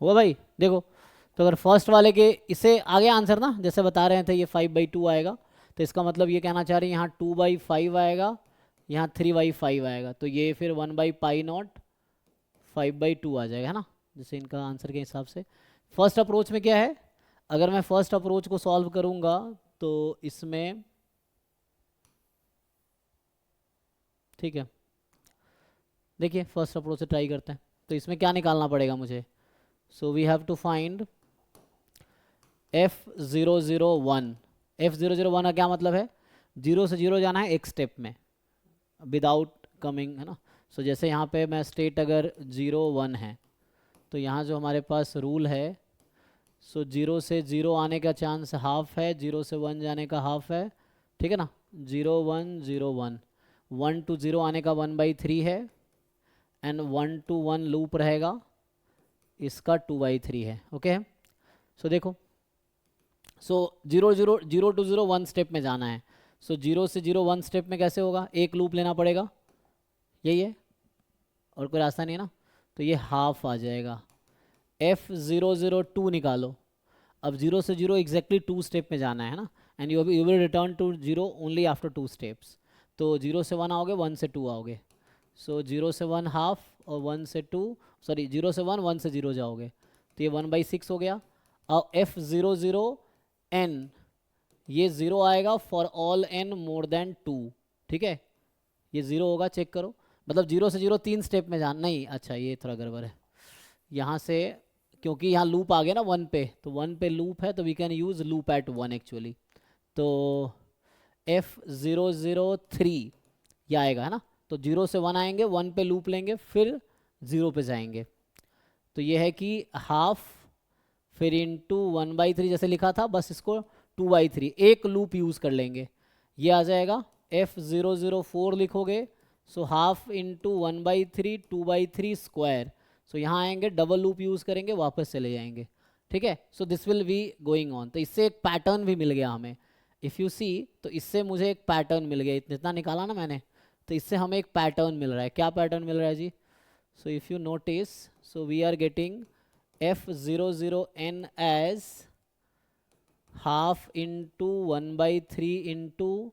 हुआ भाई, देखो। तो अगर फर्स्ट वाले के इससे आगे आंसर ना, जैसे बता रहे थे ये 5/2 आएगा, तो इसका मतलब ये कहना चाह रही है यहाँ 2/5 आएगा, यहाँ 3/5 आएगा। तो ये फिर 1/π0 5/2 आ जाएगा, है ना, जैसे इनका आंसर के हिसाब से। फर्स्ट अप्रोच में क्या है, अगर मैं फर्स्ट अप्रोच को सॉल्व करूंगा तो इसमें, ठीक है, देखिए फर्स्ट अप्रोच से ट्राई करते हैं। तो इसमें क्या निकालना पड़ेगा मुझे? So we have to find F001। F001 का क्या मतलब है? 0 से 0 जाना है एक स्टेप में विदाउट कमिंग, है ना। सो जैसे यहाँ पे मैं स्टेट अगर 0 1 है, तो यहाँ जो हमारे पास रूल है, सो 0 से 0 आने का चांस हाफ है, 0 से 1 जाने का हाफ है, ठीक है ना। 0 1 0 1, 1 to 0 आने का 1/3 है, एंड 1 to 1 लूप रहेगा, इसका 2/3 है। ओके, सो देखो, सो 0 to 0 1 स्टेप में जाना है। सो 0 से 0 1 स्टेप में कैसे होगा, एक लूप लेना पड़ेगा, यही है, और कोई रास्ता नहीं है ना, तो ये हाफ आ जाएगा। F0 0 2 निकालो, अब 0 से 0 एग्जैक्टली 2 स्टेप में जाना है ना, and you will return to 0 only after 2 steps. तो 0 से 1 आओगे, 1 से 2 आओगे, सो 0 से 1 हाफ, और 1 से 2, सॉरी 0 से 1, 1 से 0 जाओगे, तो ये 1/6 हो गया। अब F0 0 n, ये 0 आएगा for all n more then 2, ठीक है, ये 0 होगा, चेक करो, मतलब 0 से 0 3 स्टेप में जाना, नहीं अच्छा ये थोड़ा गड़बड़ है, यहाँ से क्योंकि यहाँ लूप आ गया ना 1 पे, तो 1 पे लूप है, तो we can use loop at 1 actually. तो F0 0 3 ये आएगा, है ना, तो 0 से 1 आएंगे, 1 पे लूप लेंगे, फिर 0 पे जाएंगे, तो ये है कि हाफ, फिर इंटू 1/3 जैसे लिखा था, बस इसको 2/3 एक लूप यूज़ कर लेंगे, ये आ जाएगा। F0 0 4 लिखोगे, सो हाफ इंटू 1/3, 2/3 स्क्वायर, सो यहाँ आएंगे, डबल लूप यूज़ करेंगे, वापस चले जाएंगे, ठीक है। So this will be going on, तो इससे एक पैटर्न भी मिल गया हमें, इफ़ यू सी, तो इससे मुझे एक पैटर्न मिल गया, इतना निकाला ना मैंने, तो इससे हमें एक पैटर्न मिल रहा है। क्या पैटर्न मिल रहा है जी? So if you notice, so we are getting F0 0 n as half into 1/3 into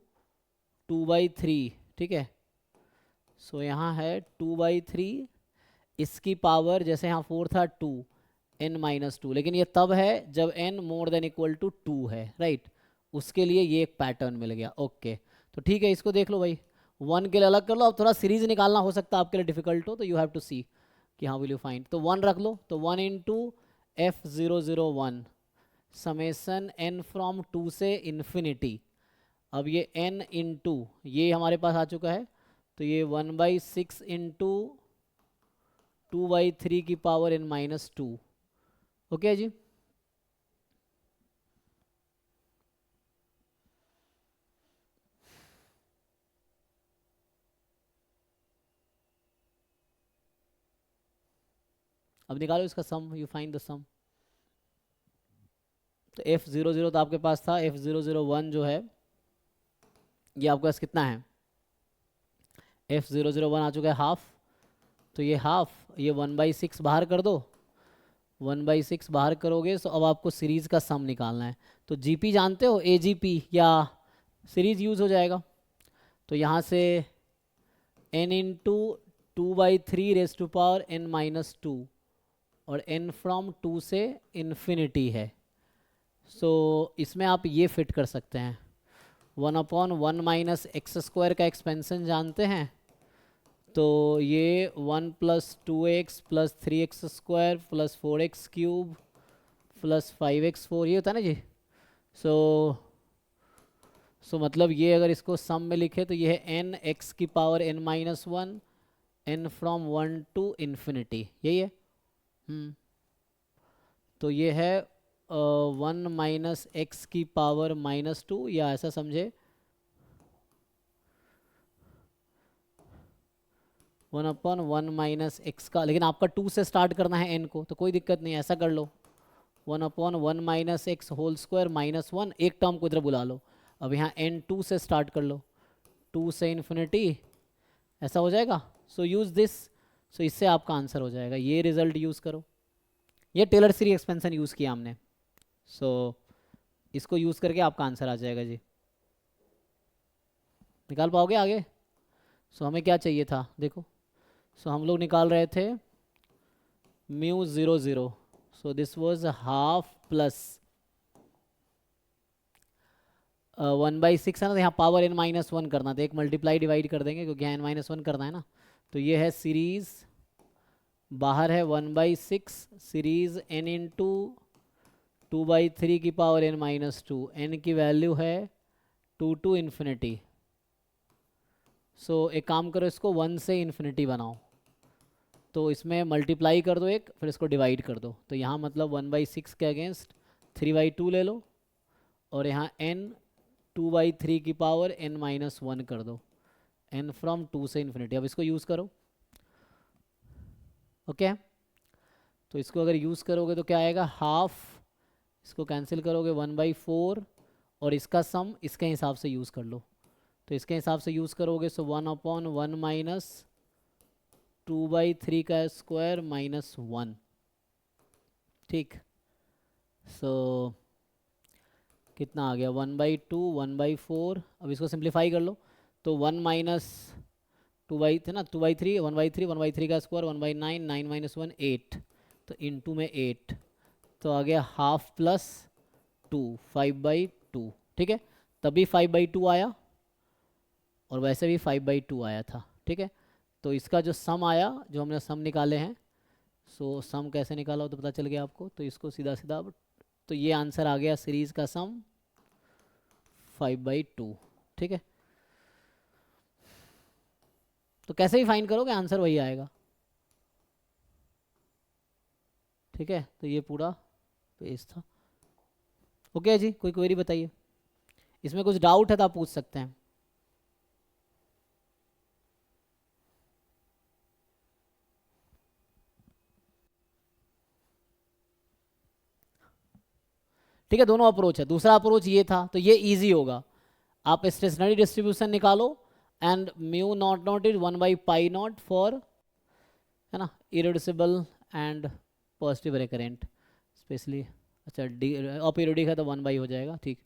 2/3, ठीक है। सो यहाँ है 2/3, इसकी पावर जैसे यहाँ 4 था 2, n-2, लेकिन ये तब है जब n more than equal to 2 है, राइट, उसके लिए ये एक पैटर्न मिल गया। ओके, तो ठीक है, इसको देख लो भाई, 1 के लिए अलग कर लो, अब थोड़ा सीरीज निकालना हो सकता है आपके लिए डिफिकल्ट हो, तो यू हैव टू सी कि हाँ विल यू फाइंड, तो 1 रख लो, तो 1 into F0 0 1 summation n from 2 से इन्फिनिटी, अब ये n इंटू ये हमारे पास आ चुका है, तो ये 1/6 इंटू 2/3 की पावर n-2, ओके जी। अब निकालो इसका सम, यू फाइंड द सम। तो F0 0 तो आपके पास था, F0 0 1 जो है ये आपके पास कितना है, F0 0 1 आ चुका है हाफ, तो ये हाफ, ये 1/6 बाहर कर दो, 1/6 बाहर करोगे, तो अब आपको सीरीज का सम निकालना है। तो जीपी जानते हो, AGP या सीरीज यूज हो जाएगा, तो यहाँ से n into 2/3 raise to power n-2, और n फ्रॉम 2 से इन्फिनिटी है, सो इसमें आप ये फिट कर सकते हैं, 1/1 - x² का एक्सपेंशन जानते हैं, तो ये 1 + 2x + 3x² + 4x³ + 5x4 ये होता है ना जी। सो मतलब ये अगर इसको सम में लिखे, तो ये है n x की power n-1, n from 1 to infinity, यही है। तो ये है 1 - x की पावर -2, या ऐसा समझे 1/1 - x का, लेकिन आपका 2 से स्टार्ट करना है n को, तो कोई दिक्कत नहीं, ऐसा कर लो 1/1 - x होल स्क्वायर -1, एक टर्म को इधर बुला लो, अब यहाँ n 2 से स्टार्ट कर लो, 2 से इन्फिनिटी, ऐसा हो जाएगा। सो यूज़ दिस, सो इससे आपका आंसर हो जाएगा, ये रिजल्ट यूज़ करो, ये टेलर सीरीज एक्सपेंशन यूज़ किया हमने, सो इसको यूज़ करके आपका आंसर आ जाएगा जी। निकाल पाओगे आगे? सो हमें क्या चाहिए था, देखो, सो हम लोग निकाल रहे थे μ0 0, so this was half plus 1/6 है ना, तो यहाँ पावर n-1 करना था, एक मल्टीप्लाई डिवाइड कर देंगे क्योंकि यहाँ n-1 करना है ना, तो ये है सीरीज, बाहर है 1/6, सीरीज n इंटू 2/3 की पावर n-2, n की वैल्यू है 2 to इन्फिनिटी। सो एक काम करो, इसको 1 से इन्फिनिटी बनाओ, तो इसमें मल्टीप्लाई कर दो एक, फिर इसको डिवाइड कर दो, तो यहाँ मतलब 1/6 के अगेंस्ट 3/2 ले लो, और यहाँ n 2/3 की पावर n-1 कर दो, n फ्रॉम 2 से इन्फिनिटी। अब इसको यूज़ करो, ओके तो इसको अगर यूज़ करोगे तो क्या आएगा, हाफ, इसको कैंसिल करोगे 1/4, और इसका सम इसके हिसाब से यूज़ कर लो। तो इसके हिसाब से यूज़ करोगे सो 1/1 माइनस 2/3 का स्क्वायर माइनस 1, ठीक। सो कितना आ गया, 1/2 1/4। अब इसको सिंप्लीफाई कर लो, तो 1 माइनस 2 थे ना, 2/3 1/3 1/3 का स्क्वायर 1/9, 9 माइनस 1 8, तो इनटू में 8, तो आ गया हाफ प्लस 2 5/2, ठीक है। तभी 5/2 आया और वैसे भी 5/2 आया था, ठीक है। तो इसका जो सम आया, जो हमने सम निकाले हैं, सो सम कैसे निकाला हो तो पता चल गया आपको, तो इसको सीधा सीधा, तो ये आंसर आ गया सीरीज का सम 5/2, ठीक है। तो कैसे भी फाइंड करोगे आंसर वही आएगा, ठीक है। तो ये पूरा पेज था, ओके जी। कोई क्वेरी बताइए, इसमें कुछ डाउट है तो आप पूछ सकते हैं। ठीक है, दोनों अप्रोच है। दूसरा अप्रोच ये था तो ये इजी होगा, आप स्टेशनरी डिस्ट्रीब्यूशन निकालो and mu not not is 1/π0 for, है ना, irreducible and positive recurrent specially. अच्छा अपीरियोडिक है तो 1/, हो जाएगा, ठीक।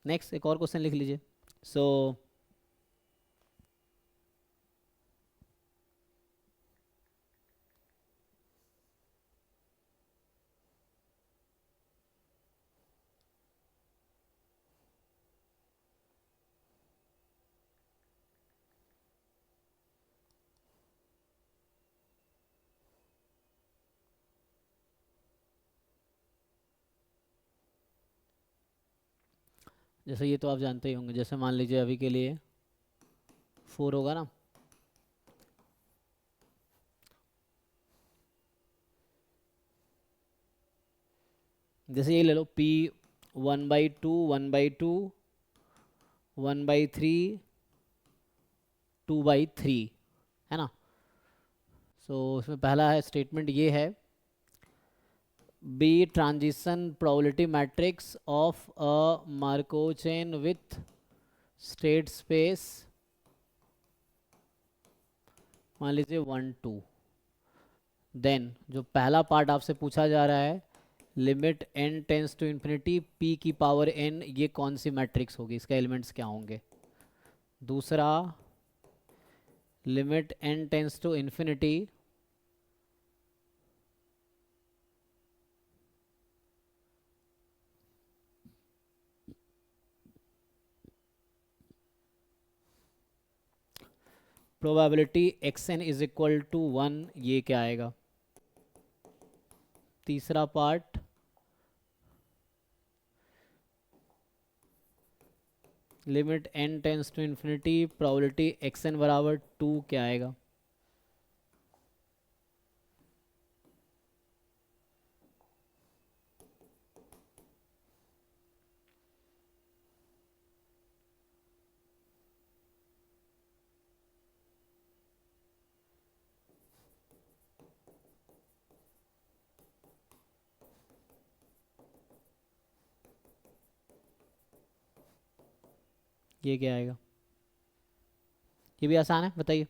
नेक्स्ट एक और क्वेश्चन लिख लीजिए। सो जैसे ये तो आप जानते ही होंगे, जैसे मान लीजिए अभी के लिए 4 होगा ना, जैसे ये ले लो P 1/2 1/2 1/3 2/3, है ना। सो इसमें पहला है स्टेटमेंट ये है, be transition probability matrix of a Markov chain with state space, मान लीजिए 1 2। देन जो पहला पार्ट आपसे पूछा जा रहा है, limit n tends to infinity p की पावर n, ये कौन सी मैट्रिक्स होगी, इसके एलिमेंट्स क्या होंगे। दूसरा, limit n tends to infinity probability xn is equal to 1, ये क्या आएगा। तीसरा part, limit n tends to infinity probability xn बराबर 2, क्या आएगा। ये क्या आएगा, ये भी आसान है, बताइए।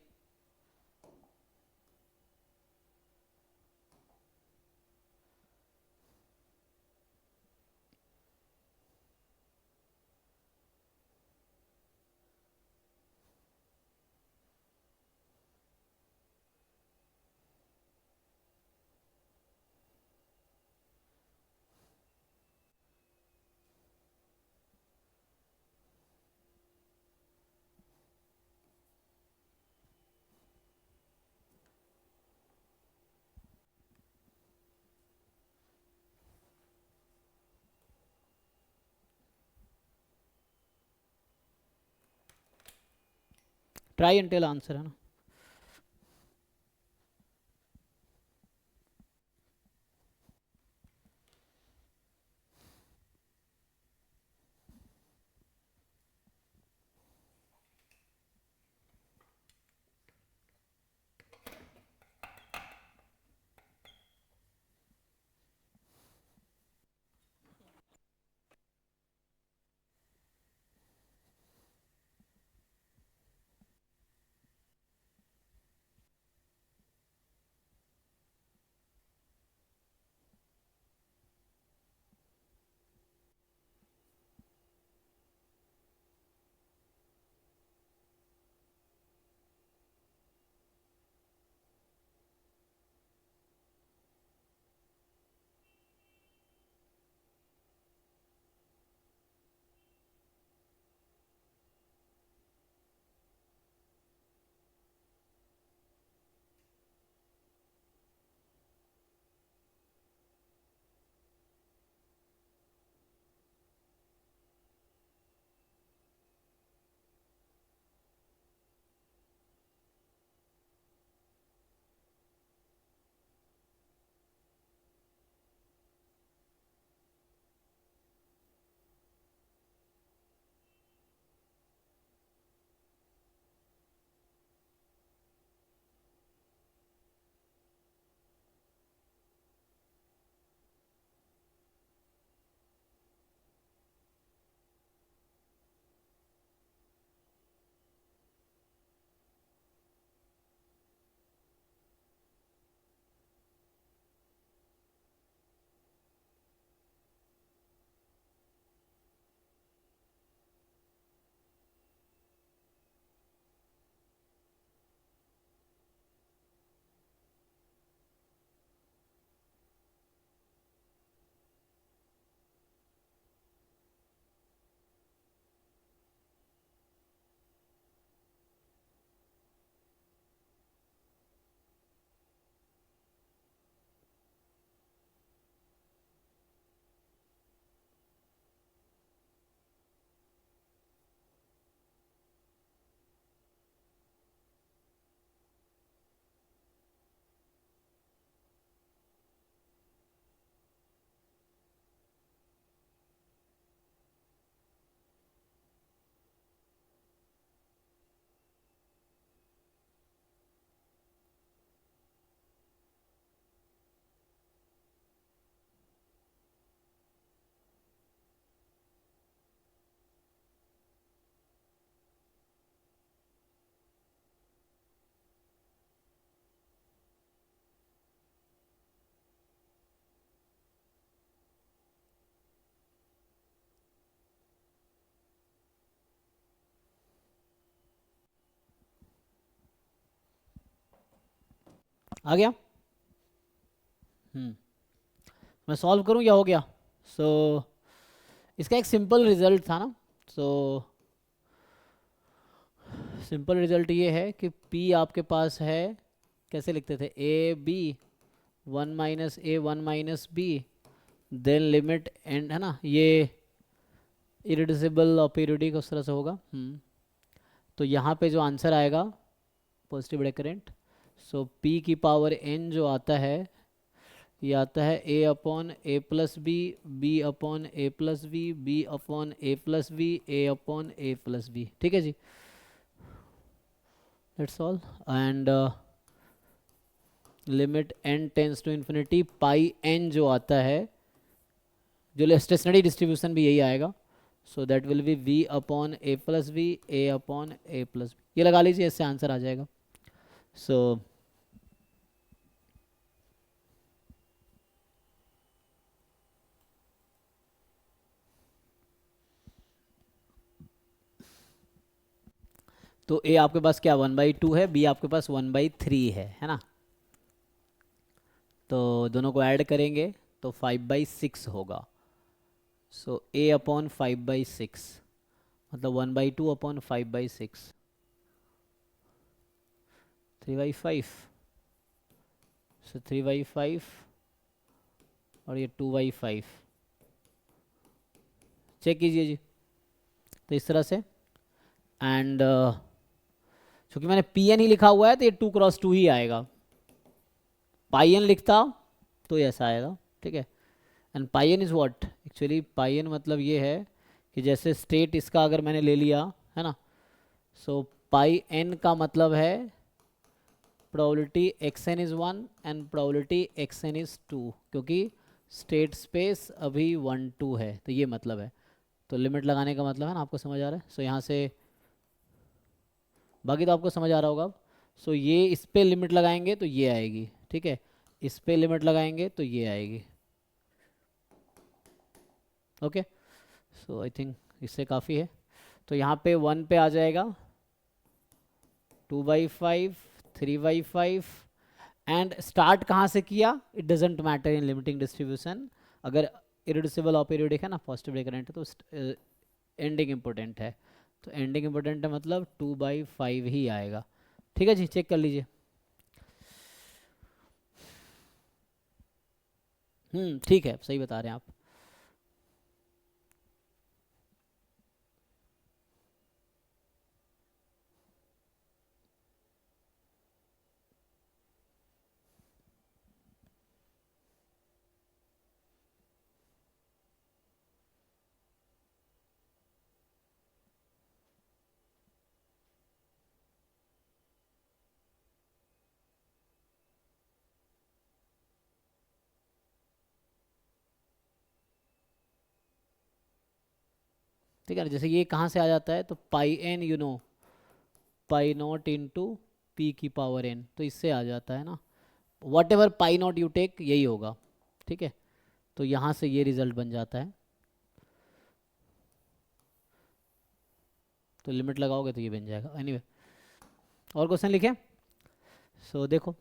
ट्राई एंड टेल आंसर है ना। आ गया? हम्म, मैं सॉल्व करूं या हो गया? सो इसका एक सिंपल रिजल्ट था ना। सो सिंपल रिजल्ट ये है कि P आपके पास है, कैसे लिखते थे, a b, one minus a one minus b, then limit and, है ना, ये इरिड्यूसिबल और पीरियोडिक उस तरह से होगा। तो यहाँ पे जो आंसर आएगा पॉजिटिव रिकरेंट, सो P की पावर n जो आता है, ये आता है a upon A plus B, B upon A plus B, B upon A plus B, A upon A plus B. ठीक है जी, that's all. And limit n tends to infinity, pi n जो आता है, जो स्टेशनरी डिस्ट्रीब्यूशन भी यही आएगा, so that will be v upon A plus B, A upon A plus b. ये लगा लीजिए, इससे आंसर आ जाएगा। सो तो a आपके पास क्या 1/2 है, b आपके पास 1/3 है ना। तो दोनों को ऐड करेंगे तो 5/6 होगा। सो a अपॉन 5/6 मतलब 1/2 अपॉन 5/6, 3/5। सो 3/5 और ये 2/5, चेक कीजिए जी। तो इस तरह से, एंड चूंकि मैंने पी एन ही लिखा हुआ है तो ये 2×2 ही आएगा। पाई एन लिखता तो ये ऐसा आएगा, ठीक है। And pi n is what, actually pi n मतलब ये है कि जैसे स्टेट इसका अगर मैंने ले लिया है ना, सो पाई एन का मतलब है probability x n is 1 and probability x n is 2, क्योंकि स्टेट स्पेस अभी 1 2 है, तो ये मतलब है। तो लिमिट लगाने का मतलब है ना, आपको समझ आ रहा है। सो यहाँ से बाकी तो आपको समझ आ रहा होगा अब। सो ये इस पे लिमिट लगाएंगे तो ये आएगी, ठीक है, इस पे लिमिट लगाएंगे तो ये आएगी। ओके, सो आई थिंक इससे काफ़ी है। तो यहाँ पे 1 पे आ जाएगा 2/5, 3/5। एंड स्टार्ट कहाँ से किया, it doesn't matter in limiting distribution. अगर इरिड्यूसिबल और पीरियोडिक है ना, पॉजिटिव रिकरेंट है, तो एंडिंग इंपॉर्टेंट है। तो एंडिंग इंपॉर्टेंट है मतलब 2/5 ही आएगा। ठीक है जी, चेक कर लीजिए। ठीक है, सही बता रहे हैं आप। ठीक है ना, जैसे ये कहाँ से आ जाता है, तो pi N, you know, pi not into P की पावर एन, तो इससे आ जाता है ना। Whatever pi not you take यही होगा, ठीक है। तो यहाँ से ये रिजल्ट बन जाता है। तो लिमिट लगाओगे तो ये बन जाएगा। एनीवे, और क्वेश्चन लिखे। सो देखो,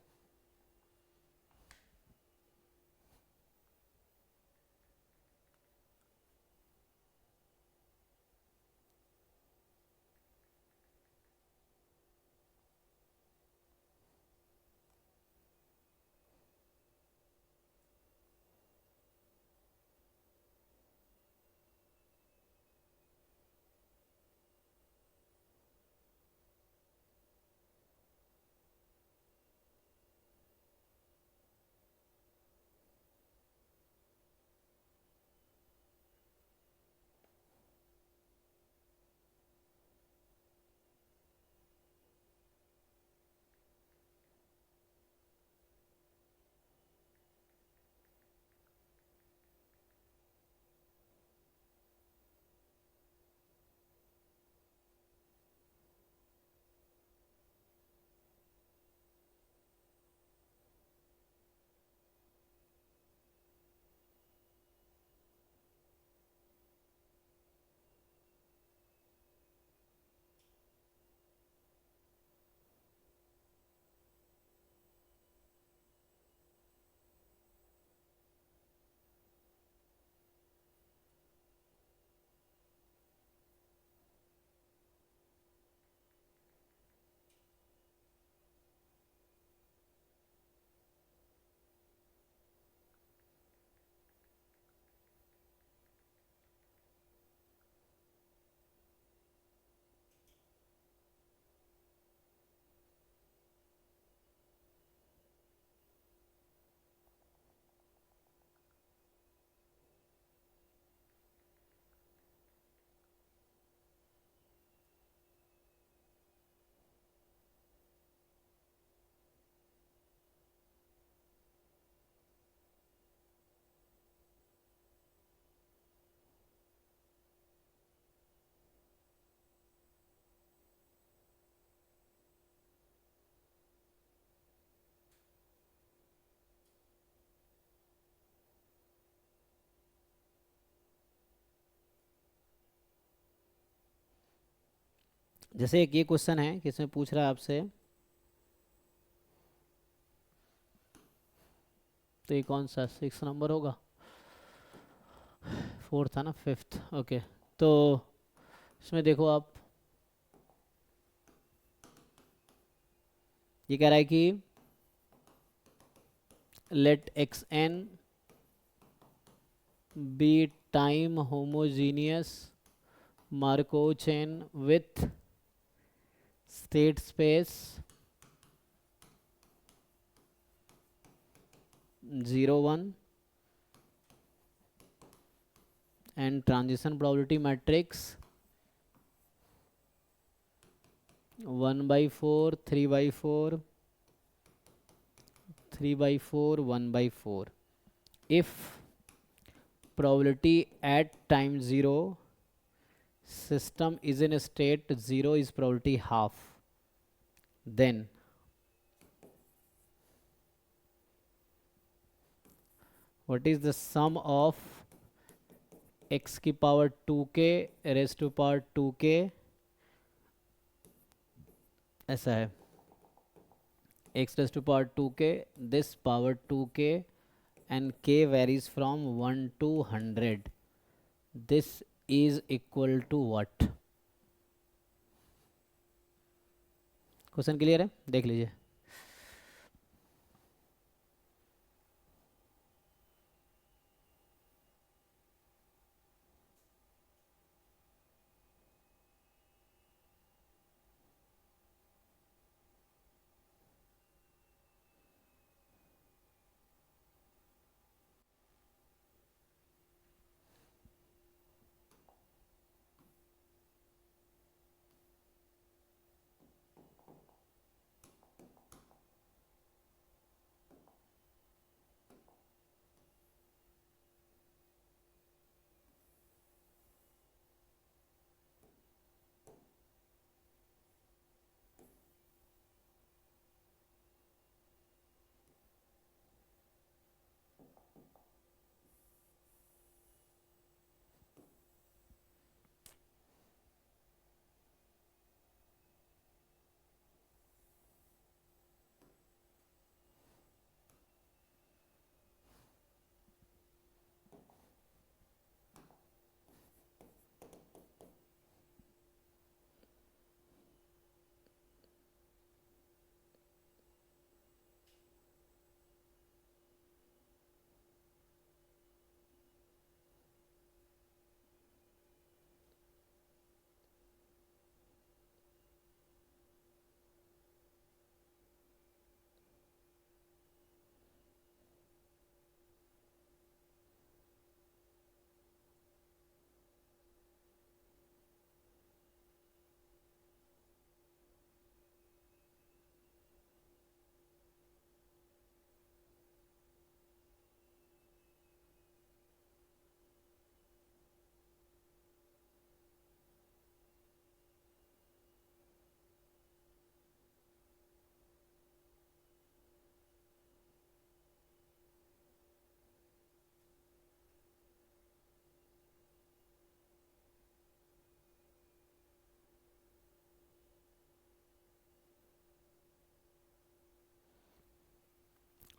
जैसे एक ये क्वेश्चन है कि इसमें पूछ रहा है आपसे, तो ये कौन सा 6 नंबर होगा, 4 था ना, 5th, ओके। तो इसमें देखो आप, ये कह रहा है कि let x n be time homogeneous Markov chain with state space 0 1 and transition probability matrix 1/4, 3/4, 3/4, 1/4. If probability at time 0 system is in a state 0 is probability half, then what is the sum of x की power 2k raise to power 2k, ऐसा है, x raise to power 2k, this power 2k and k varies from 1 to 100, this is equal to what? Question clear है, देख लीजिए।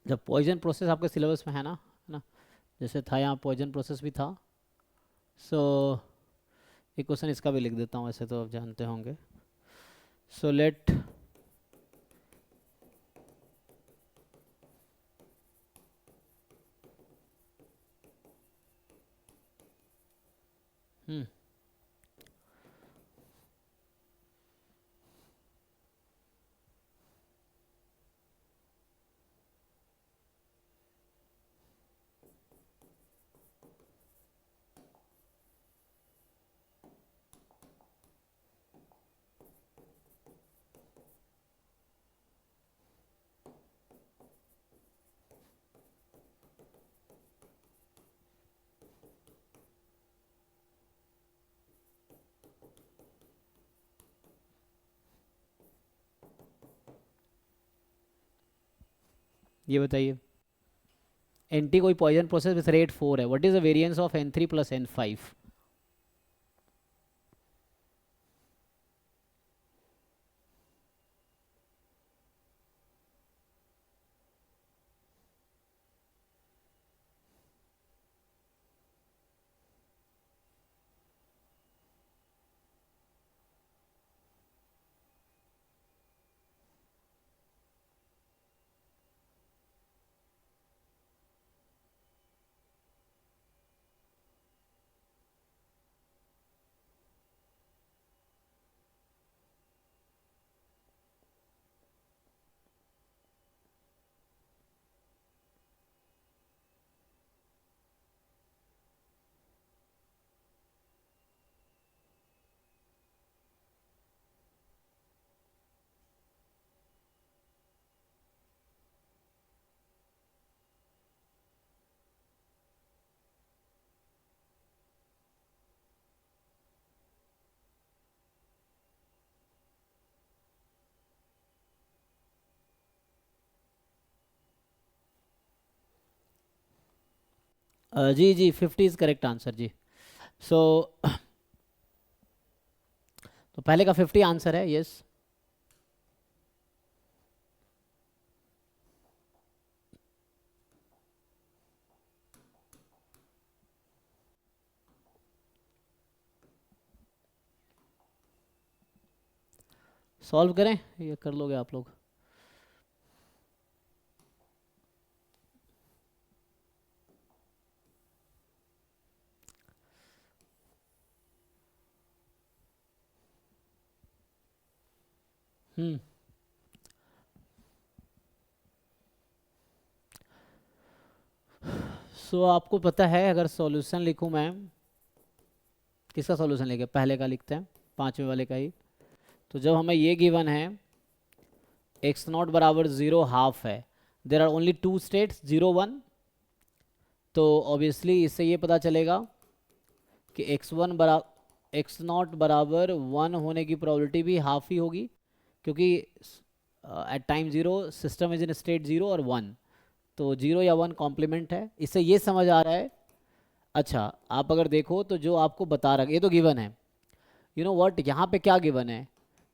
जब poison process आपके syllabus में है ना, जैसे था यहाँ पॉइजन प्रोसेस भी था। सो एक क्वेश्चन इसका भी लिख देता हूँ, वैसे तो आप जानते होंगे। सो लेट ये बताइए, एन टी कोई पॉइजन प्रोसेस विथ रेट 4 है, what is the variance of N3 plus N5? जी जी 50 इज करेक्ट आंसर जी. सो तो पहले का 50 आंसर है. यस. सॉल्व करें, ये कर लोगे आप लोग. हम्म. सो आपको पता है, अगर सॉल्यूशन लिखूं मैं, किसका सॉल्यूशन लिखे, पहले का लिखते हैं, पांचवें वाले का ही. तो जब हमें ये गिवन है एक्स नॉट बराबर 0 हाफ है, there are only two states 0 1, तो ऑब्वियसली इससे ये पता चलेगा कि एक्स नॉट बराबर 1 होने की प्रोबेबिलिटी भी हाफ ही होगी, क्योंकि at time 0 system is in state 0 और 1, तो 0 या 1 कॉम्प्लीमेंट है. इससे ये समझ आ रहा है. अच्छा, आप अगर देखो तो जो आपको बता रहा है, ये तो गिवन है. यू नो व्हाट, यहाँ पे क्या गिवन है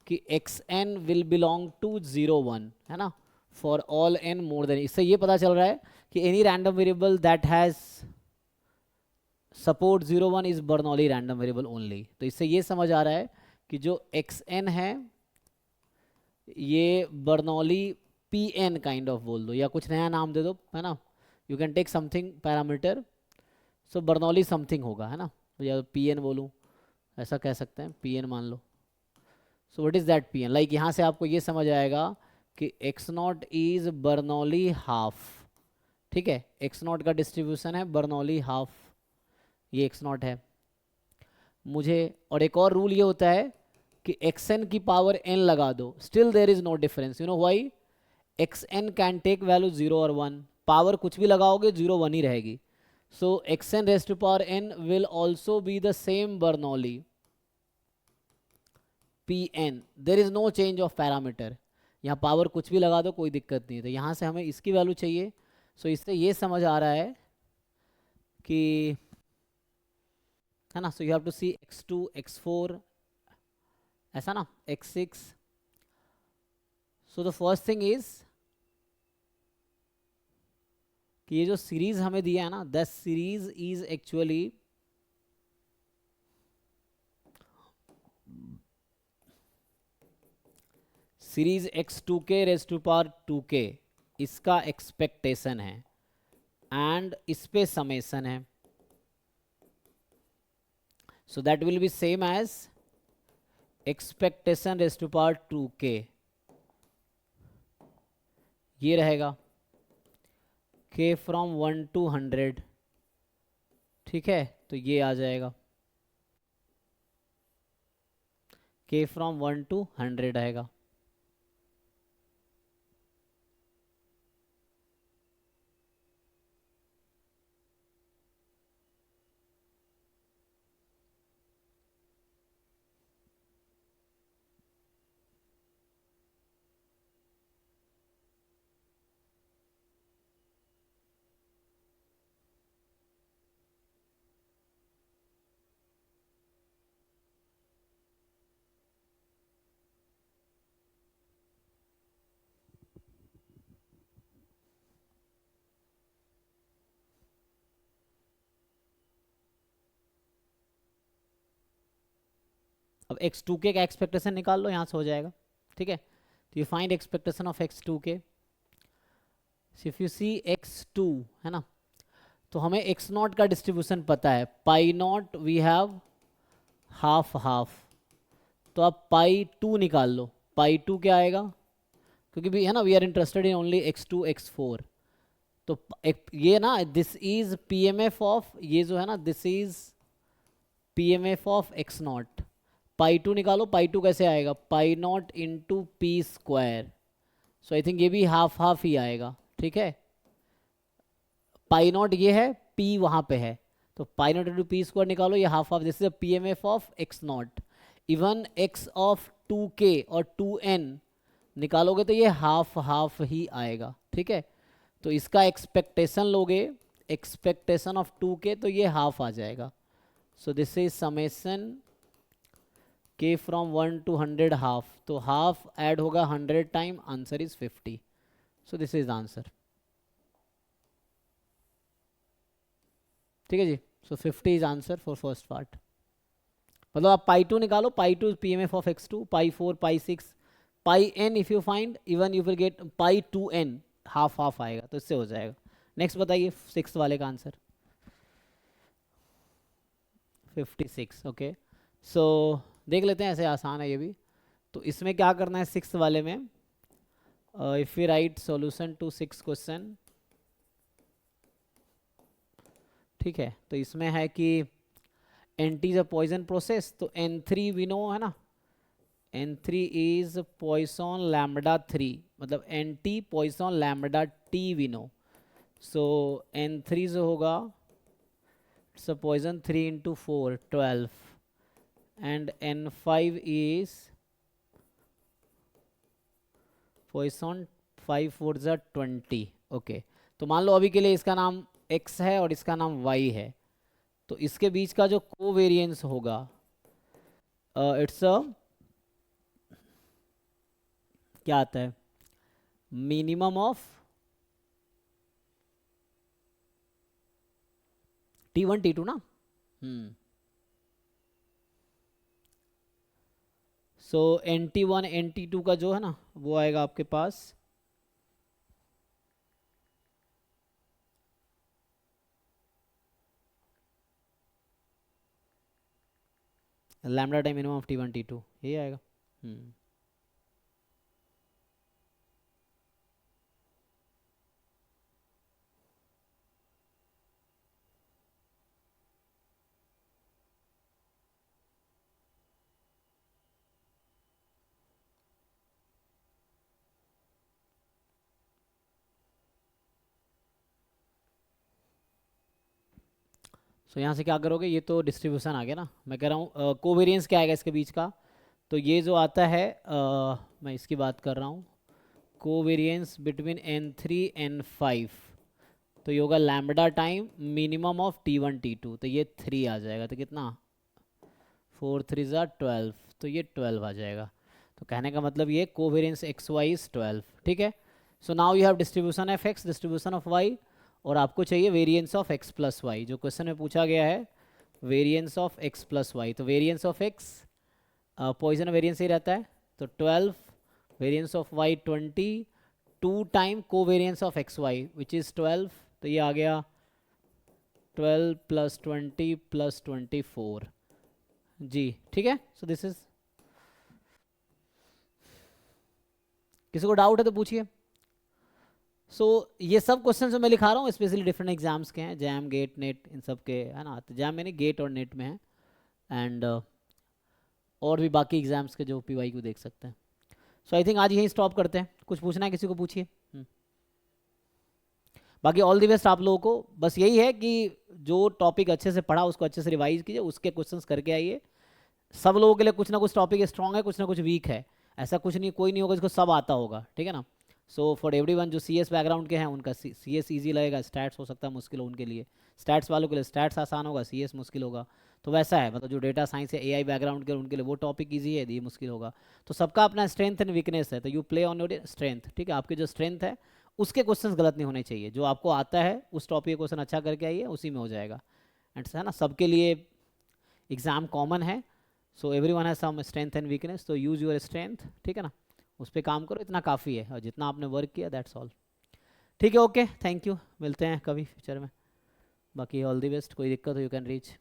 कि x n will belong to 0 1, है ना, for all n more than. इससे ये पता चल रहा है कि any random variable that has support 0 1 is Bernoulli random variable only. तो इससे ये समझ आ रहा है कि जो एक्स एन है ये Bernoulli P n kind of बोल दो, या कुछ नया नाम दे दो, है ना. You can take something parameter, so Bernoulli something होगा, है ना. तो या पी एन बोलूँ, ऐसा कह सकते हैं, पी एन मान लो. So what is that P N, like यहाँ से आपको ये समझ आएगा कि X not is Bernoulli half. ठीक है, एक्स नॉट का डिस्ट्रीब्यूशन है बर्नौली हाफ, ये एक्स नॉट है मुझे. और एक और रूल ये होता है कि एक्स एन की पावर एन लगा दो, still there is no difference. You know why, x n can take value 0 और 1, पावर कुछ भी लगाओगे 0 1 ही रहेगी. So X N raise to power N will also be the same Bernoulli P N. There is no change of parameter, यहाँ power कुछ भी लगा दो कोई दिक्कत नहीं है. तो यहाँ से हमें इसकी वैल्यू चाहिए. सो इससे ये समझ आ रहा है कि, है ना, so you have to see x2 x4, ऐसा ना, x6. So the first thing is कि ये जो सीरीज हमें दिया है ना, the series is actually series x2k raise to power 2k, इसका एक्सपेक्टेशन है एंड इस पे समेशन है. So that will be same as expectation raise to power 2k, ये रहेगा k फ्रॉम 1 to 100. ठीक है, तो ये आ जाएगा k फ्रॉम 1 to 100 आएगा. अब x2k का एक्सपेक्टेशन निकाल लो, यहाँ से हो जाएगा. ठीक है, तो you find expectation of x2k. If you see x2, है ना, तो हमें x नॉट का डिस्ट्रीब्यूशन पता है, pi not we have half half. तो आप पाई 2 निकाल लो, पाई 2 क्या आएगा, क्योंकि भी है ना, we are interested in only x2 x4. तो एक ये ना, दिस इज pmf ऑफ, ये जो है ना, this is pmf of x naught. Pi 2 निकालो, पाई 2 कैसे आएगा, pi not into P square. So I think ये भी हाफ हाफ ही आएगा. ठीक है, पाई नॉट ये है, पी वहाँ पे है, तो pi not into P square निकालो, ये half half. This is p m f of x not. Even x of 2k और 2n निकालोगे तो ये हाफ हाफ ही आएगा. ठीक है, तो इसका एक्सपेक्टेशन लोगे एक्सपेक्टेशन ऑफ 2k, तो ये हाफ आ जाएगा. So this is summation k from 1 to 100 half. तो हाफ ऐड होगा 100 time, answer is 50. So this is answer. ठीक है जी. So 50 is answer for first part. मतलब आप पाई 2 निकालो. Pi 2 p m f of x2, pi 4, pi 6, pi n. If you find even you will get pi 2n. Half half आएगा तो इससे हो जाएगा. नेक्स्ट बताइए 6 वाले का आंसर. 56. ओके. सो देख लेते हैं, ऐसे आसान है ये भी. तो इसमें क्या करना है 6 वाले में. If you write solution to 6 question. ठीक है. तो इसमें है कि NT is a Poisson process. तो N3 वी नो है ना. N3 इज पॉइसन लैम्बडा 3, मतलब NT Poisson lambda T we know. So N3 जो होगा it's a Poisson 3 into 4 12 and N5 is Poisson 5 4 20. Okay. तो मान लो अभी के लिए इसका नाम x है और इसका नाम y है. तो इसके बीच का जो कोवेरिएंस होगा इट्स अ क्या आता है, मिनिमम ऑफ T1 T2 ना. सो NT1 NT2 का जो है ना वो आएगा आपके पास lambda time minimum of T1 T2, ये आएगा. सो यहाँ से क्या करोगे, ये तो डिस्ट्रीब्यूशन आ गया ना. मैं कह रहा हूँ कोवेरिएंस क्या आएगा इसके बीच का. तो ये जो आता है मैं इसकी बात कर रहा हूँ, कोवेरिएंस बिटवीन N3 N5. तो ये होगा lambda time minimum of T1 T2. तो ये 3 आ जाएगा. तो कितना 4 3 12. तो ये 12 आ जाएगा. तो कहने का मतलब ये कोवेरिएंस XY इज 12. ठीक है. So now you have distribution of x, distribution of y, और आपको चाहिए variance of x plus Y. जो क्वेश्चन में पूछा गया है variance of x plus Y. तो variance of x Poisson variance ही रहता है. तो 12, वेरिएंस ऑफ y 20, 2 टाइम को variance of X Y which is 12. तो ये आ गया 12 प्लस 20 प्लस 24 जी. ठीक है. सो दिस इज, किसी को डाउट है तो पूछिए. सो ये सब क्वेश्चन जो मैं लिखा रहा हूँ स्पेशली डिफरेंट एग्जाम्स के हैं, जैम गेट नेट इन सब के है ना. तो जैम में नहीं, गेट और नेट में है. एंड और भी बाकी एग्जाम्स के जो PY को देख सकते हैं. सो आई थिंक आज यहीं स्टॉप करते हैं. कुछ पूछना है किसी को पूछिए. बाकी ऑल द बेस्ट आप लोगों को. बस यही है कि जो टॉपिक अच्छे से पढ़ा उसको अच्छे से रिवाइज कीजिए, उसके क्वेश्चंस करके आइए. सब लोगों के लिए कुछ ना कुछ टॉपिक स्ट्रॉन्ग है, कुछ ना कुछ वीक है. ऐसा कुछ नहीं, कोई नहीं होगा जिसको सब आता होगा. ठीक है ना. सो फॉर एवरीवन जो CS बैकग्राउंड के हैं उनका CS ईजी लगेगा, स्टैट्स हो सकता है मुश्किल हो उनके लिए, स्टैट्स वालों के लिए स्टैट्स आसान होगा, CS मुश्किल होगा. तो वैसा है, मतलब जो डेटा साइंस है AI बैकग्राउंड के उनके लिए वो टॉपिक ईजी है, ये मुश्किल होगा. तो सबका अपना स्ट्रेंथ एंड वीकनेस है. तो you play on your strength. ठीक है. आपकी जो स्ट्रेंथ है उसके क्वेश्चंस गलत नहीं होने चाहिए. जो आपको आता है उस टॉपिक क्वेश्चन अच्छा करके आइए, उसी में हो जाएगा. एंड है ना, सबके लिए एग्जाम कॉमन है. So everyone has some strength and weakness. तो यूज योर स्ट्रेंथ. ठीक है ना, उस पर काम करो, इतना काफ़ी है. और जितना आपने वर्क किया दैट्स ऑल. ठीक है. Okay, thank you. मिलते हैं कभी फ्यूचर में. बाकी ऑल द बेस्ट. कोई दिक्कत हो यू कैन रीच.